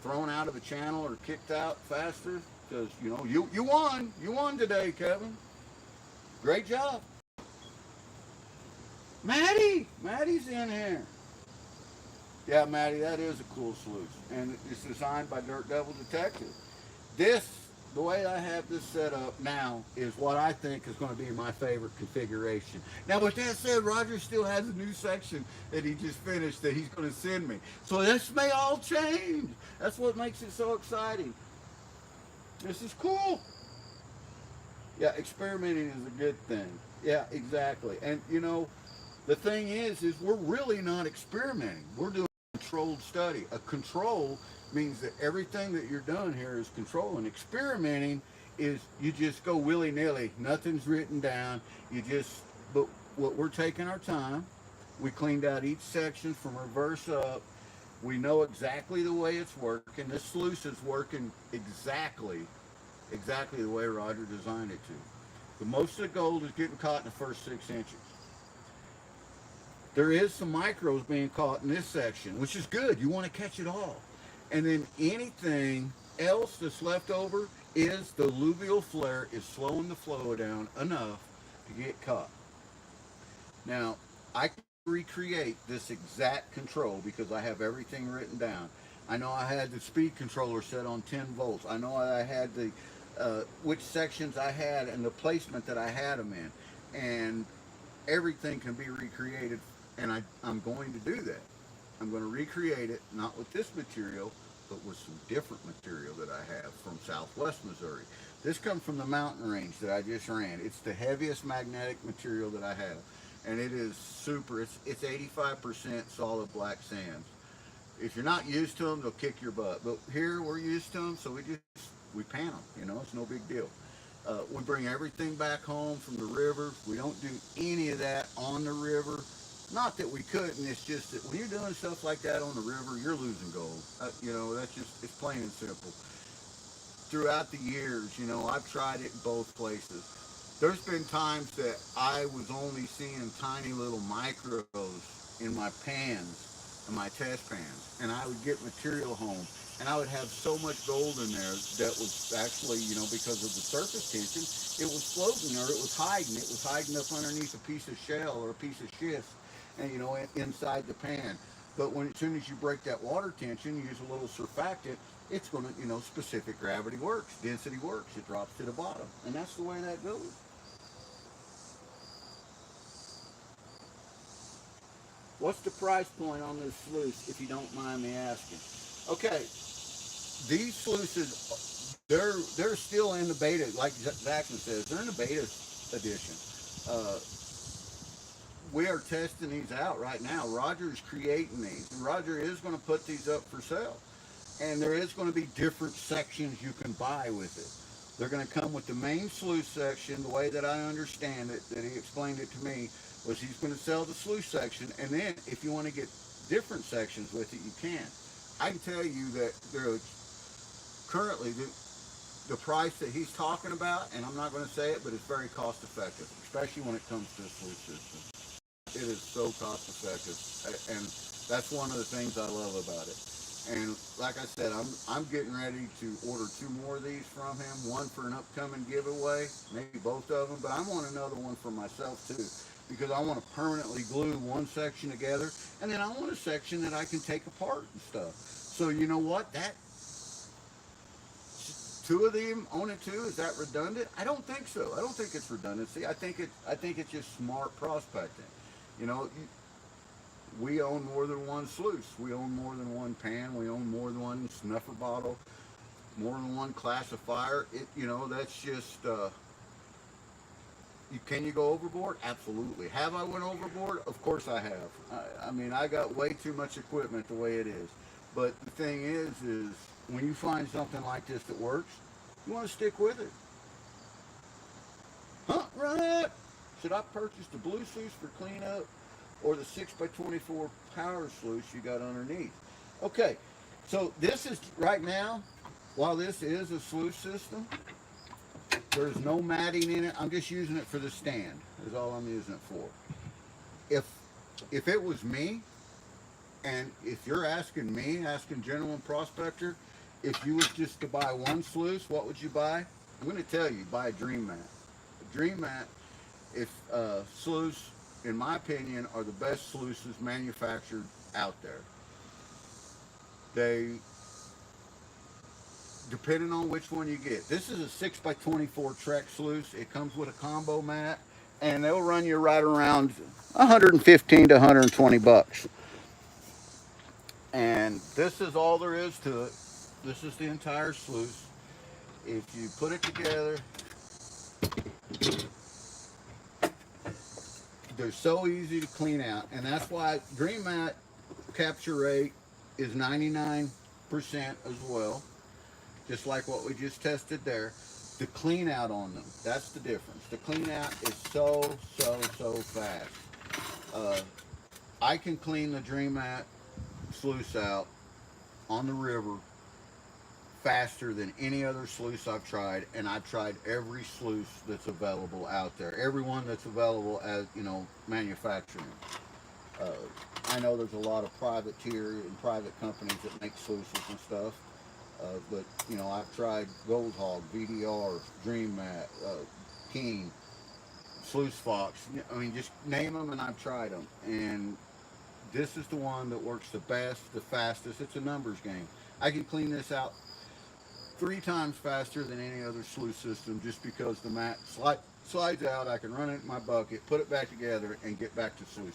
Speaker 1: thrown out of the channel or kicked out faster? Because, you know, you won. You won today, Kevin. Great job. Maddie's in here. Yeah, Maddie, that is a cool sluice. And it's designed by Dirt Devil Detective. The way I have this set up now is what I think is going to be my favorite configuration. Now, with that said, Roger still has a new section that he just finished that he's going to send me. So this may all change. That's what makes it so exciting. This is cool. Yeah, experimenting is a good thing. Yeah, exactly. And you know, the thing is we're really not experimenting. We're doing a controlled study. A control means that everything that you're doing here is control. And experimenting is you just go willy nilly. Nothing's written down. You just, but what we're taking our time. We cleaned out each section from reverse up. We know exactly the way it's working. This sluice is working exactly the way Roger designed it to. The most of the gold is getting caught in the first 6 inches. There is some micros being caught in this section, which is good. You want to catch it all. And then anything else that's left over is the alluvial flare is slowing the flow down enough to get caught. Now, I can recreate this exact control because I have everything written down. I know I had the speed controller set on 10 volts. I know I had the which sections I had and the placement that I had them in. And everything can be recreated, and I'm going to do that. I'm going to recreate it, not with this material, but with some different material that I have from Southwest Missouri. This comes from the mountain range that I just ran. It's the heaviest magnetic material that I have, and it is super. It's 85% solid black sands. If you're not used to them, they'll kick your butt. But here we're used to them, so we pan them. You know, it's no big deal. We bring everything back home from the river. We don't do any of that on the river. Not that we couldn't, it's just that when you're doing stuff like that on the river, you're losing gold. You know, that's just, it's plain and simple. Throughout the years, you know, I've tried it in both places. There's been times that I was only seeing tiny little micros in my pans, in my test pans, and I would get material home, and I would have so much gold in there that was actually, you know, because of the surface tension, it was floating or it was hiding. It was hiding up underneath a piece of shell or a piece of schist, and you know, inside the pan. But when as soon as you break that water tension, you use a little surfactant, it's going to, you know, specific gravity works, density works. It drops to the bottom, and that's the way that goes. What's the price point on this sluice, if you don't mind me asking? Okay, these sluices, they're still in the beta, like Jackson says, they're in the beta edition. Uh, we are testing these out right now. Roger is creating these. Roger is going to put these up for sale. And there is going to be different sections you can buy with it. They're going to come with the main sluice section. The way that I understand it, that he explained it to me, was he's going to sell the sluice section. And then if you want to get different sections with it, you can. I can tell you that there currently the price that he's talking about, and I'm not going to say it, but it's very cost effective, especially when it comes to a sluice system. It is so cost effective, and that's one of the things I love about it. And like I said, I'm getting ready to order 2 more of these from him. One for an upcoming giveaway, maybe both of them, but I want another one for myself too, because I want to permanently glue one section together, and then I want a section that I can take apart and stuff. So you know what? That 2 of them on it too, is that redundant? I don't think so. I don't think it's redundancy. I think it's just smart prospecting. You know, we own more than one sluice. We own more than one pan. We own more than one snuffer bottle, more than one classifier. It, you know, that's just. Can you go overboard? Absolutely. Have I went overboard? Of course I have. I mean, I got way too much equipment the way it is. But the thing is when you find something like this that works, you want to stick with it. Huh? Right. Should I purchase the blue sluice for cleanup or the 6x24 power sluice you got underneath? Okay, so this is right now, while this is a sluice system, there's no matting in it. I'm just using it for the stand, is all I'm using it for. If if it was me, and if you're asking me, asking Gentleman Prospector, if you was just to buy one sluice, what would you buy? I'm going to tell you, buy a Dream Mat. A Dream Mat, if sluice, in my opinion, are the best sluices manufactured out there. They, depending on which one you get. This is a 6x24 Trek sluice. It comes with a combo mat, and they'll run you right around 115 to 120 bucks. And this is all there is to it. This is the entire sluice. If you put it together, They're so easy to clean out, and that's why Dream Mat capture rate is 99% as well, just like what we just tested there. The clean out on them, that's the difference. The clean out is so fast. Uh, I can clean the Dream Mat sluice out on the river faster than any other sluice I've tried, and I've tried every sluice that's available out there, every one that's available as manufacturing. Uh, I know there's a lot of privateer and private companies that make sluices and stuff, but I've tried Gold Hog, VDR, Dream Mat, King, Sluice Fox. I mean, just name them, and I've tried them, and this is the one that works the best, the fastest. It's a numbers game. I can clean this out 3 times faster than any other sluice system just because the mat slides out. I can run it in my bucket, put it back together, and get back to sluicing.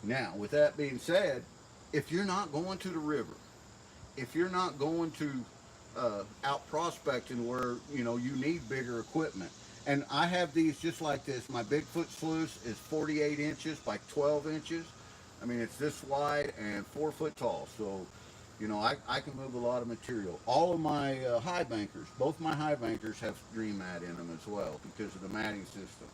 Speaker 1: Now, with that being said, if you're not going to the river, if you're not going to out prospecting where you need bigger equipment, and I have these just like this. My Bigfoot sluice is 48 inches by 12 inches. I mean, it's this wide and 4 foot tall. So, I can move a lot of material. All of my high bankers, both my high bankers have Dream Mat in them as well because of the matting system.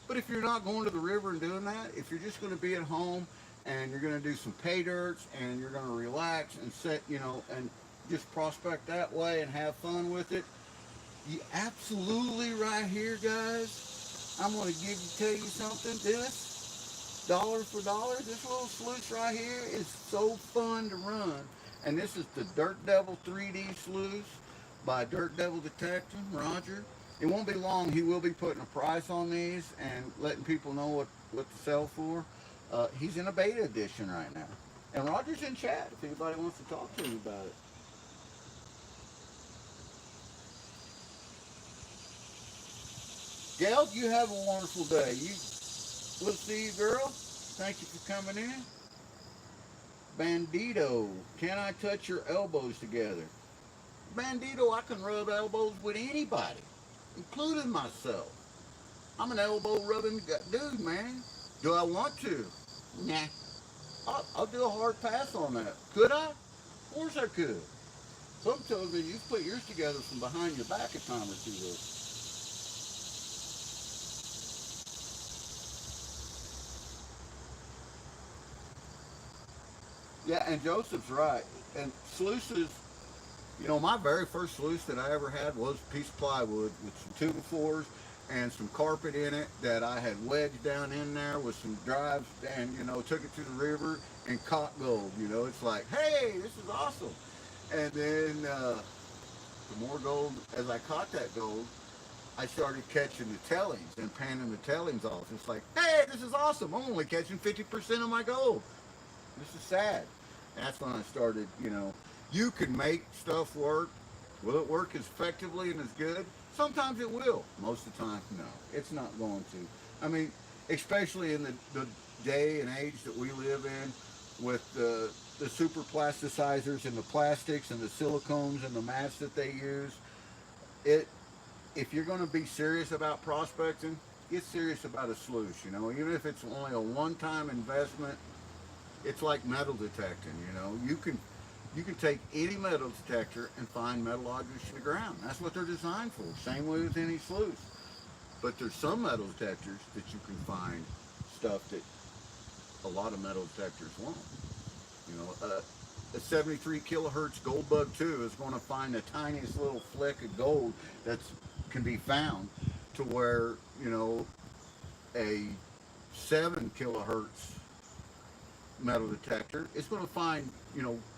Speaker 1: But if you're not going to the river and doing that, if you're just going to be at home and you're going to do some pay dirts and you're going to relax and sit, and just prospect that way and have fun with it, you absolutely right here, guys. I'm going to tell you something. This, dollar for dollar, this little sluice right here is so fun to run. And this is the Dirt Devil 3D sluice by Dirt Devil Detective, Roger. It won't be long. He will be putting a price on these and letting people know what to sell for. He's in a beta edition right now. And Roger's in chat if anybody wants to talk to him about it. Gail, you have a wonderful day. We'll see you, girl. Thank you for coming in. Bandito, can I touch your elbows together? Bandito, I can rub elbows with anybody, including myself. I'm an elbow rubbing dude, man. Do I want to? Nah. I'll do a hard pass on that. Could I? Of course I could. Some tells me you've put yours together from behind your back a time or two, though. Yeah, and Joseph's right. And sluices, my very first sluice that I ever had was a piece of plywood with some 2x4s and some carpet in it that I had wedged down in there with some drives and, took it to the river and caught gold. It's like, hey, this is awesome. And then the more gold, as I caught that gold, I started catching the tellings and panning the tellings off. It's like, hey, this is awesome. I'm only catching 50% of my gold. This is sad. That's when I started, you can make stuff work. Will it work as effectively and as good? Sometimes it will. Most of the time, no. It's not going to. I mean, especially in the day and age that we live in with the super plasticizers and the plastics and the silicones and the mats that they use. If you're going to be serious about prospecting, get serious about a sluice, even if it's only a one-time investment. It's like metal detecting, You can take any metal detector and find metal objects in the ground. That's what they're designed for. Same way with any sluice. But there's some metal detectors that you can find stuff that a lot of metal detectors won't. A 73 kilohertz gold bug 2 is going to find the tiniest little flick of gold that can be found, to where a 7 kilohertz metal detector, it's going to find,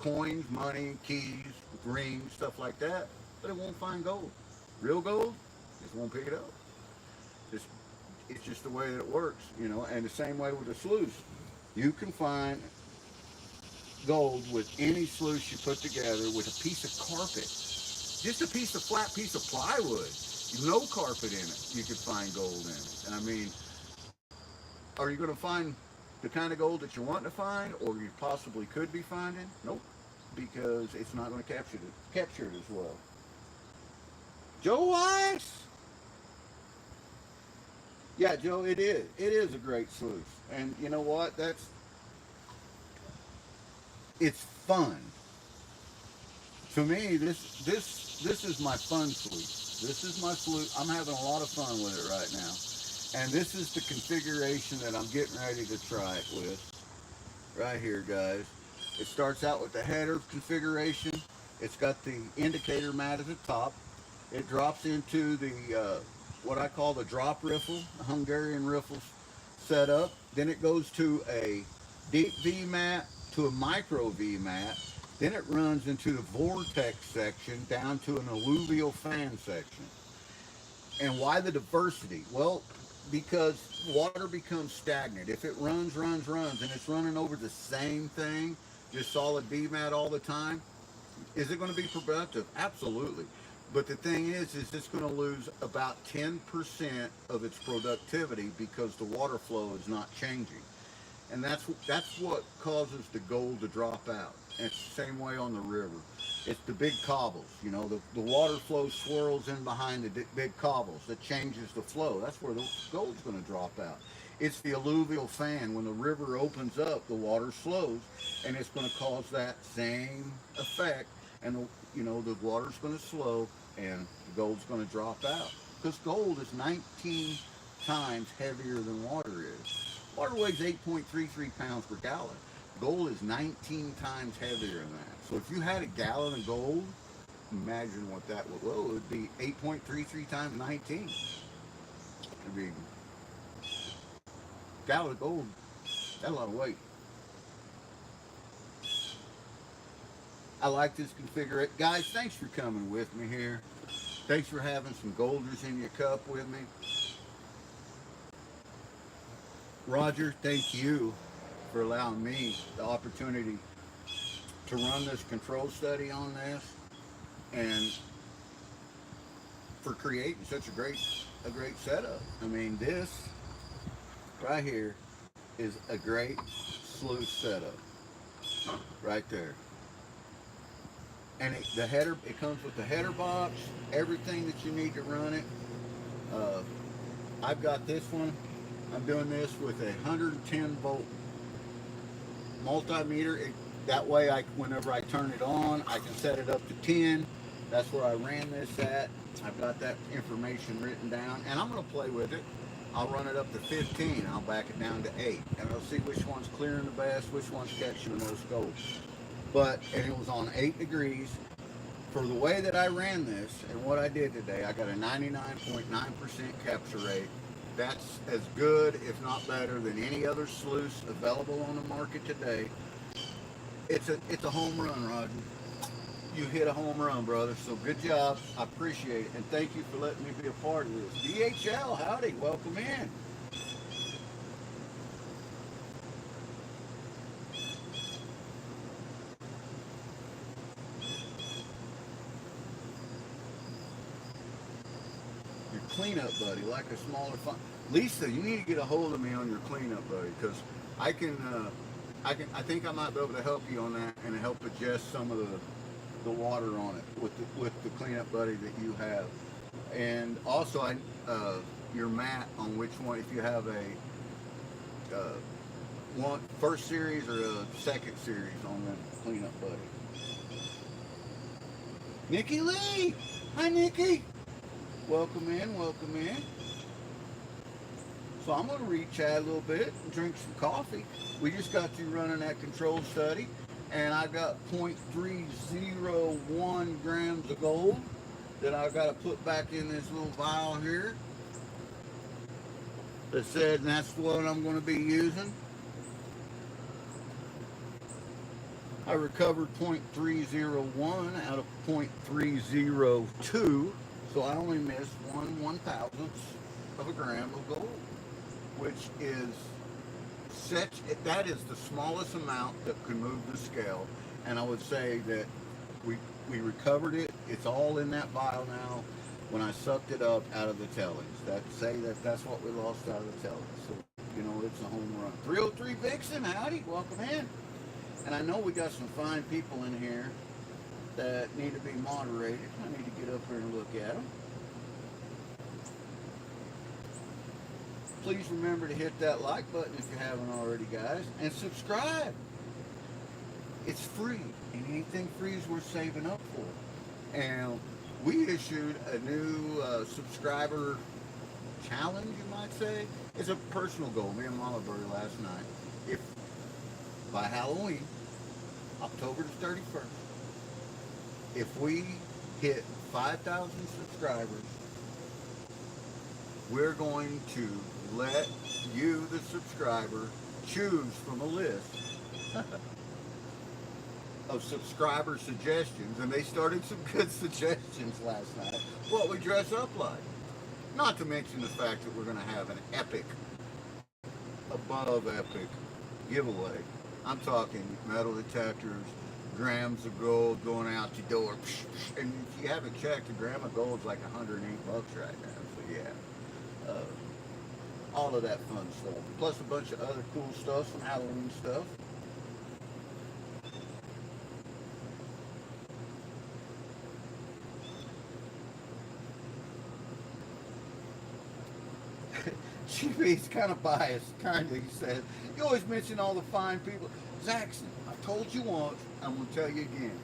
Speaker 1: coins, money, keys, rings, stuff like that, but it won't find gold. Real gold, just won't pick it up. It's just the way that it works, and the same way with the sluice. You can find gold with any sluice you put together with a piece of carpet. Just a flat piece of plywood. No carpet in it, you could find gold in it. And I mean, are you going to find the kind of gold that you want to find, or you possibly could be finding? Nope, because it's not going to capture it as well. Joe Weiss. Yeah, Joe, it is. It is a great sluice. And you know what? It's fun. To me, this is my fun sluice. This is my sluice. I'm having a lot of fun with it right now. And this is the configuration that I'm getting ready to try it with. Right here, guys. It starts out with the header configuration. It's got the indicator mat at the top. It drops into the what I call the drop riffle, the Hungarian riffle setup. Then it goes to a deep V mat to a micro V mat. Then it runs into the vortex section down to an alluvial fan section. And why the diversity? Well, because water becomes stagnant. If it runs, and it's running over the same thing, just solid V mat all the time, is it going to be productive? Absolutely. But the thing is it's going to lose about 10% of its productivity because the water flow is not changing. And that's what causes the gold to drop out. And it's the same way on the river. It's the big cobbles. You know, the water flow swirls in behind the big cobbles. That changes the flow. That's where the gold's going to drop out. It's the alluvial fan. When the river opens up, the water slows, and it's going to cause that same effect. And the water's going to slow, and the gold's going to drop out. Because gold is 19 times heavier than water is. Water weighs 8.33 pounds per gallon. Gold is 19 times heavier than that. So if you had a gallon of gold, imagine what that would, well, it would be 8.33 times 19. It'd be a gallon of gold. That's a lot of weight. I like this configuration. Guys, thanks for coming with me here. Thanks for having some golders in your cup with me. Roger, thank you for allowing me the opportunity to run this control study on this and for creating such a great setup. I mean, this right here is a great sluice setup right there. And the header, it comes with the header box, everything that you need to run it. I've got this one. I'm doing this with a 110 volt multimeter. That way, whenever I turn it on, I can set it up to 10. That's where I ran this at. I've got that information written down, and I'm going to play with it. I'll run it up to 15. I'll back it down to 8, and I'll see which one's clearing the best, which one's catching the most gold. And it was on 8 degrees. For the way that I ran this and what I did today, I got a 99.9% capture rate. That's as good, if not better, than any other sluice available on the market today. It's a home run, Roger. You hit a home run, brother. So good job. I appreciate it. And thank you for letting me be a part of this. DHL, howdy. Welcome in. Your cleanup buddy, like a smaller fun. Lisa, you need to get a hold of me on your cleanup buddy, because I think I might be able to help you on that and help adjust some of the water on it with the cleanup buddy that you have. And also your mat on which one, if you have a one first series or a second series on the cleanup buddy. Nikki Lee, hi Nikki. Welcome in, welcome in. So I'm going to read chat a little bit and drink some coffee. We just got through running that control study, and I got 0.301 grams of gold that I've got to put back in this little vial here. That said, and that's what I'm going to be using. I recovered 0.301 out of 0.302. So I only missed 1/1000th of a gram of gold, which is that is the smallest amount that can move the scale. And I would say that we recovered it. It's all in that vial now. When I sucked it up out of the tellings, that's what we lost out of the tellings. So it's a home run. 303 Vixen, howdy, welcome in. And I know we got some fine people in here that need to be moderated. I need to get up here and look at them. Please remember to hit that like button if you haven't already, guys, and subscribe. It's free, and anything free is worth saving up for. And we issued a new subscriber challenge, you might say. It's a personal goal. Me and Mama Bird last night. If by Halloween, October the 31st, if we hit 5,000 subscribers, we're going to let you, the subscriber, choose from a list of subscriber suggestions, and they started some good suggestions last night, what we dress up like. Not to mention the fact that we're going to have an epic, above epic giveaway. I'm talking metal detectors, grams of gold going out your door. And if you haven't checked, a gram of gold is like $108 right now. So yeah, all of that fun stuff. Plus a bunch of other cool stuff, some Halloween stuff. GB's kind of biased, kind of, he said. You always mention all the fine people. Zaxxon, I've told you once, I'm going to tell you again.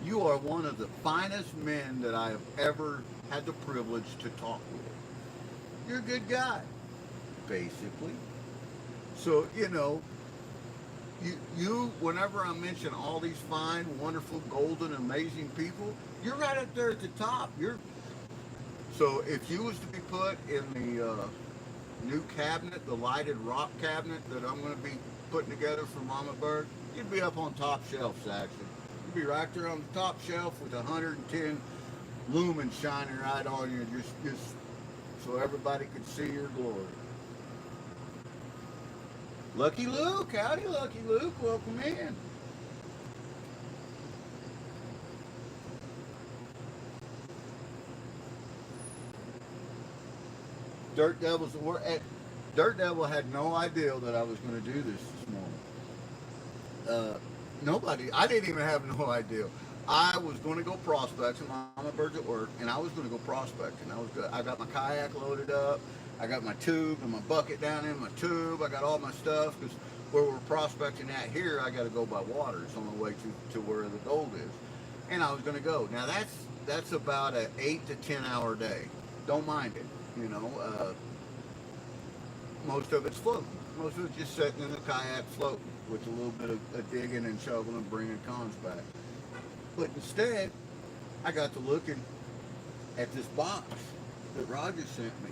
Speaker 1: You are one of the finest men that I have ever had the privilege to talk with. You're a good guy, basically. So, you know, you whenever I mention all these fine, wonderful, golden, amazing people, you're right up there at the top. So if you was to be put in the new cabinet, the lighted rock cabinet that I'm going to be putting together for Mama Bird, you'd be up on top shelf, Saxon. You'd be right there on the top shelf with 110 lumens shining right on you, just so everybody could see your glory. Lucky Luke, howdy Lucky Luke, welcome in. Dirt Devils, Dirt Devil had no idea that I was going to do this morning. Nobody, I didn't even have no idea. I was going to go prospecting. Mama Bird's at work, and I was going to go prospecting. I got my kayak loaded up. I got my tube and my bucket down in my tube. I got all my stuff because where we're prospecting at here, I got to go by water. It's on the way to where the gold is, and I was going to go. Now that's about an 8 to 10 hour day. Don't mind it. You know, most of it's floating. Most of it's just sitting in the kayak floating with a little bit of digging and shoveling and bringing cons back. But instead, I got to looking at this box that Roger sent me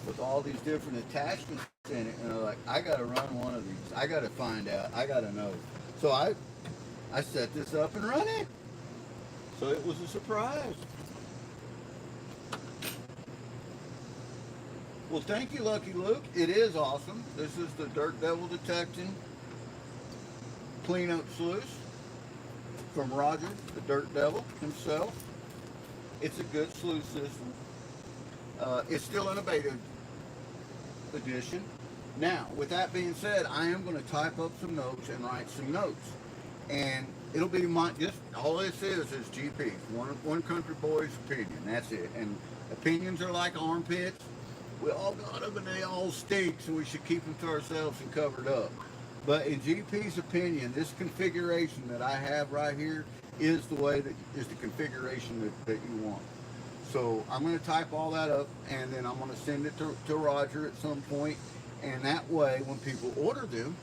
Speaker 1: with all these different attachments in it, and I'm like, I got to run one of these. I got to find out. I got to know. So I set this up and run it. So it was a surprise. Well, thank you, Lucky Luke. It is awesome. This is the Dirt Devil Detecting Cleanup Sluice from Roger, the Dirt Devil himself. It's a good sluice system. It's still in a beta edition. Now, with that being said, I am going to type up some notes and write some notes. And it'll be just all this is GP, one country boy's opinion. That's it. And opinions are like armpits. We all got them and they all stink, so we should keep them to ourselves and covered up. But in GP's opinion, this configuration that I have right here is the way that is the configuration that you want. So I'm going to type all that up, and then I'm going to send it to Roger at some point, and that way when people order them,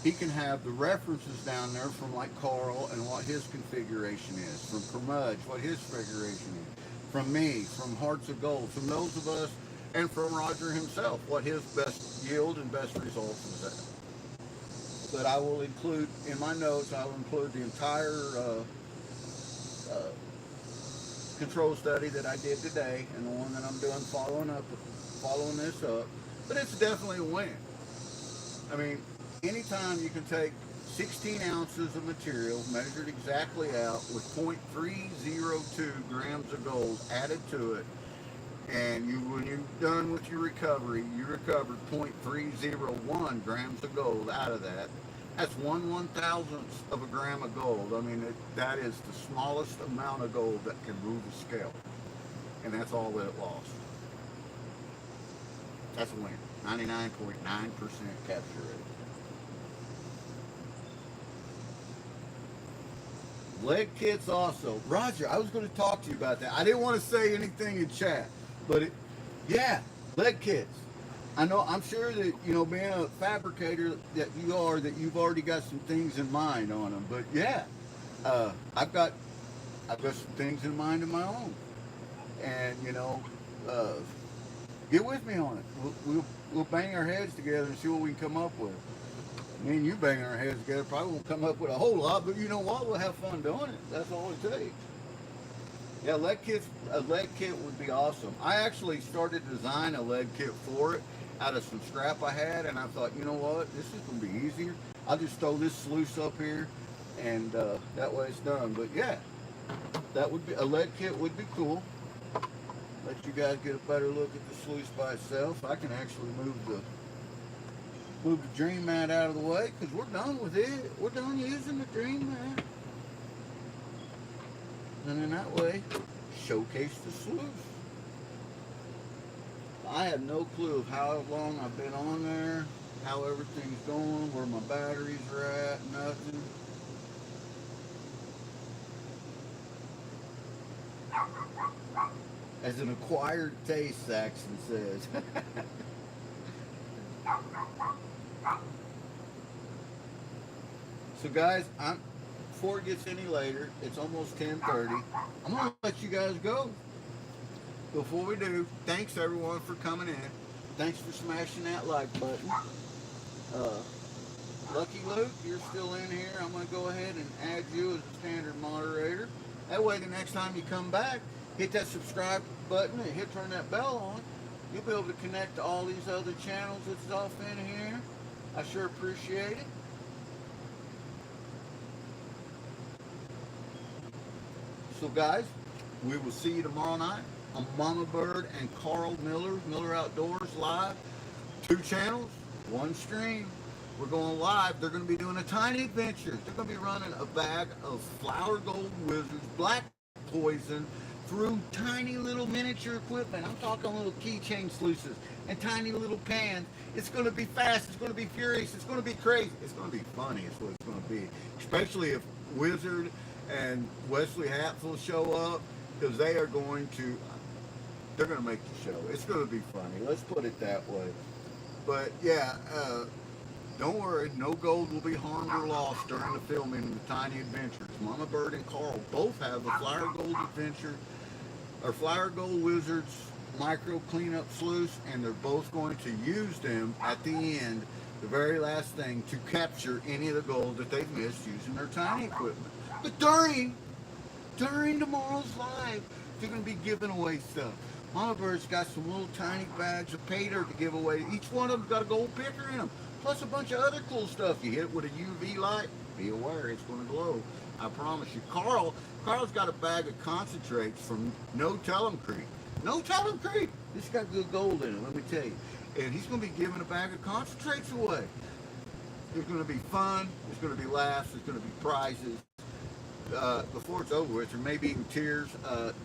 Speaker 1: he can have the references down there from like Carl and what his configuration is, from Kermudge, what his configuration is, from me, from Hearts of Gold, from those of us, and from Roger himself, what his best yield and best results is at. But I will include, in my notes, I will include the entire control study that I did today, and the one that I'm doing following this up. But it's definitely a win. I mean, anytime you can take 16 ounces of material, measured exactly out, with 0.302 grams of gold added to it, and when you're done with your recovery, you recovered 0.301 grams of gold out of that. That's 1/1000th of a gram of gold. I mean, that is the smallest amount of gold that can move a scale. And that's all that it lost. That's a win. 99.9% capture rate. Lead kits also. Roger, I was going to talk to you about that. I didn't want to say anything in chat, but yeah, lead kits. I know, I'm sure that, you know, being a fabricator that you are, that you've already got some things in mind on them. But yeah, uh, I've got, I've got some things in mind of my own. And, you know, uh, get with me on it. We'll bang our heads together and see what we can come up with. Me and you banging our heads together probably won't come up with a whole lot, but you know what? We'll have fun doing it. That's all it takes. Yeah, a lead kit would be awesome. I actually started to design a lead kit for it out of some scrap I had, and I thought, you know what? This is going to be easier. I'll just throw this sluice up here, and that way it's done. But yeah, that would be a lead kit would be cool. Let you guys get a better look at the sluice by itself. I can actually move the dream mat out of the way because we're done with it. We're done using the dream mat. And in that way, showcase the sluice. I have no clue of how long I've been on there, how everything's going, where my batteries are at, nothing. As an acquired taste, Saxon says. So guys, before it gets any later, it's almost 10:30. I'm gonna let you guys go. Before we do, thanks everyone for coming in. Thanks for smashing that like button. Uh, Lucky Luke, you're still in here. I'm gonna go ahead and add you as a standard moderator. That way, the next time you come back, hit that subscribe button and turn that bell on. You'll be able to connect to all these other channels that's off in here. I sure appreciate it. So guys, we will see you tomorrow night on Mama Bird and Carl Miller Outdoors live. 2 channels, 1 stream. We're going live. They're going to be doing a tiny adventure. They're going to be running a bag of flower gold wizards, black poison, through tiny little miniature equipment. I'm talking little keychain sluices and tiny little pans. It's going to be fast. It's going to be furious. It's going to be crazy. It's going to be funny is what it's going to be. Especially if Wizard and Wesley Hatfield show up, because they're going to make the show. It's going to be funny. Let's put it that way. But yeah, don't worry, no gold will be harmed or lost during the filming of the Tiny Adventures. Mama Bird and Carl both have a Flower Gold Adventure, or Flower Gold Wizards micro cleanup sluice, and they're both going to use them at the end, the very last thing, to capture any of the gold that they've missed using their tiny equipment. But during tomorrow's live, they're going to be giving away stuff. Mama Bird's got some little tiny bags of pay dirt to give away. Each one of them's got a gold picker in them. Plus a bunch of other cool stuff. You hit it with a UV light, be aware it's going to glow. I promise you. Carl's got a bag of concentrates from No Tell'em Creek. No Tell'em Creek. This got good gold in it, let me tell you. And he's going to be giving a bag of concentrates away. There's going to be fun. There's going to be laughs. There's going to be prizes. Before it's over with, there may be even tears.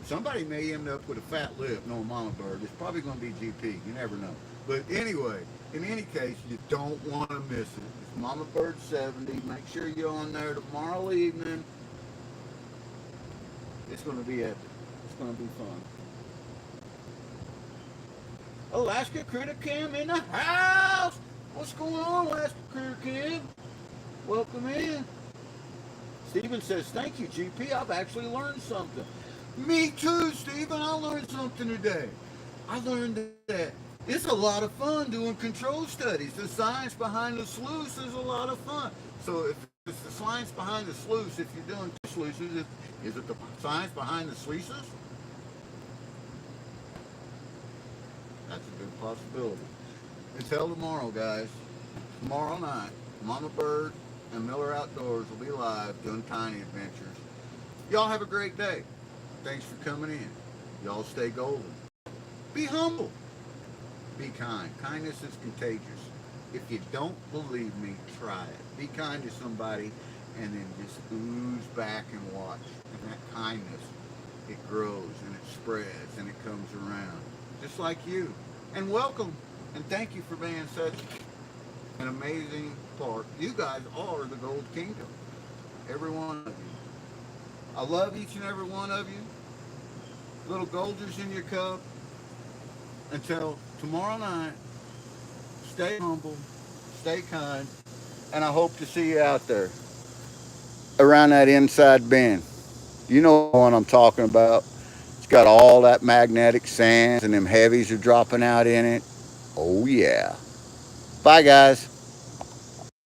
Speaker 1: Somebody may end up with a fat lip, no Mama Bird. It's probably going to be GP. You never know. But anyway, in any case, you don't want to miss it. It's Mama Bird 70. Make sure you're on there tomorrow evening. It's going to be epic. It's going to be fun. Alaska Critter Cam in the house. What's going on, Alaska Critter Cam? Welcome in. Stephen says, thank you, GP. I've actually learned something. Me too, Stephen. I learned something today. I learned that it's a lot of fun doing control studies. The science behind the sluice is a lot of fun. So if it's the science behind the sluice, if you're doing sluices, is it the science behind the sluices? That's a good possibility. Until tomorrow, guys. Tomorrow night, Mama Bird and Miller Outdoors will be live doing Tiny Adventures. Y'all have a great day. Thanks for coming in. Y'all stay golden. Be humble. Be kind. Kindness is contagious. If you don't believe me, try it. Be kind to somebody and then just ooze back and watch. And that kindness, it grows and it spreads and it comes around. Just like you. And welcome And thank you for being such an amazing part. You guys are the Gold Kingdom. Every one of you. I love each and every one of you. Little Golders in your cup. Until tomorrow night, stay humble, stay kind, and I hope to see you out there around that inside bend. You know the one I'm talking about. It's got all that magnetic sands and them heavies are dropping out in it. Oh, yeah. Bye, guys.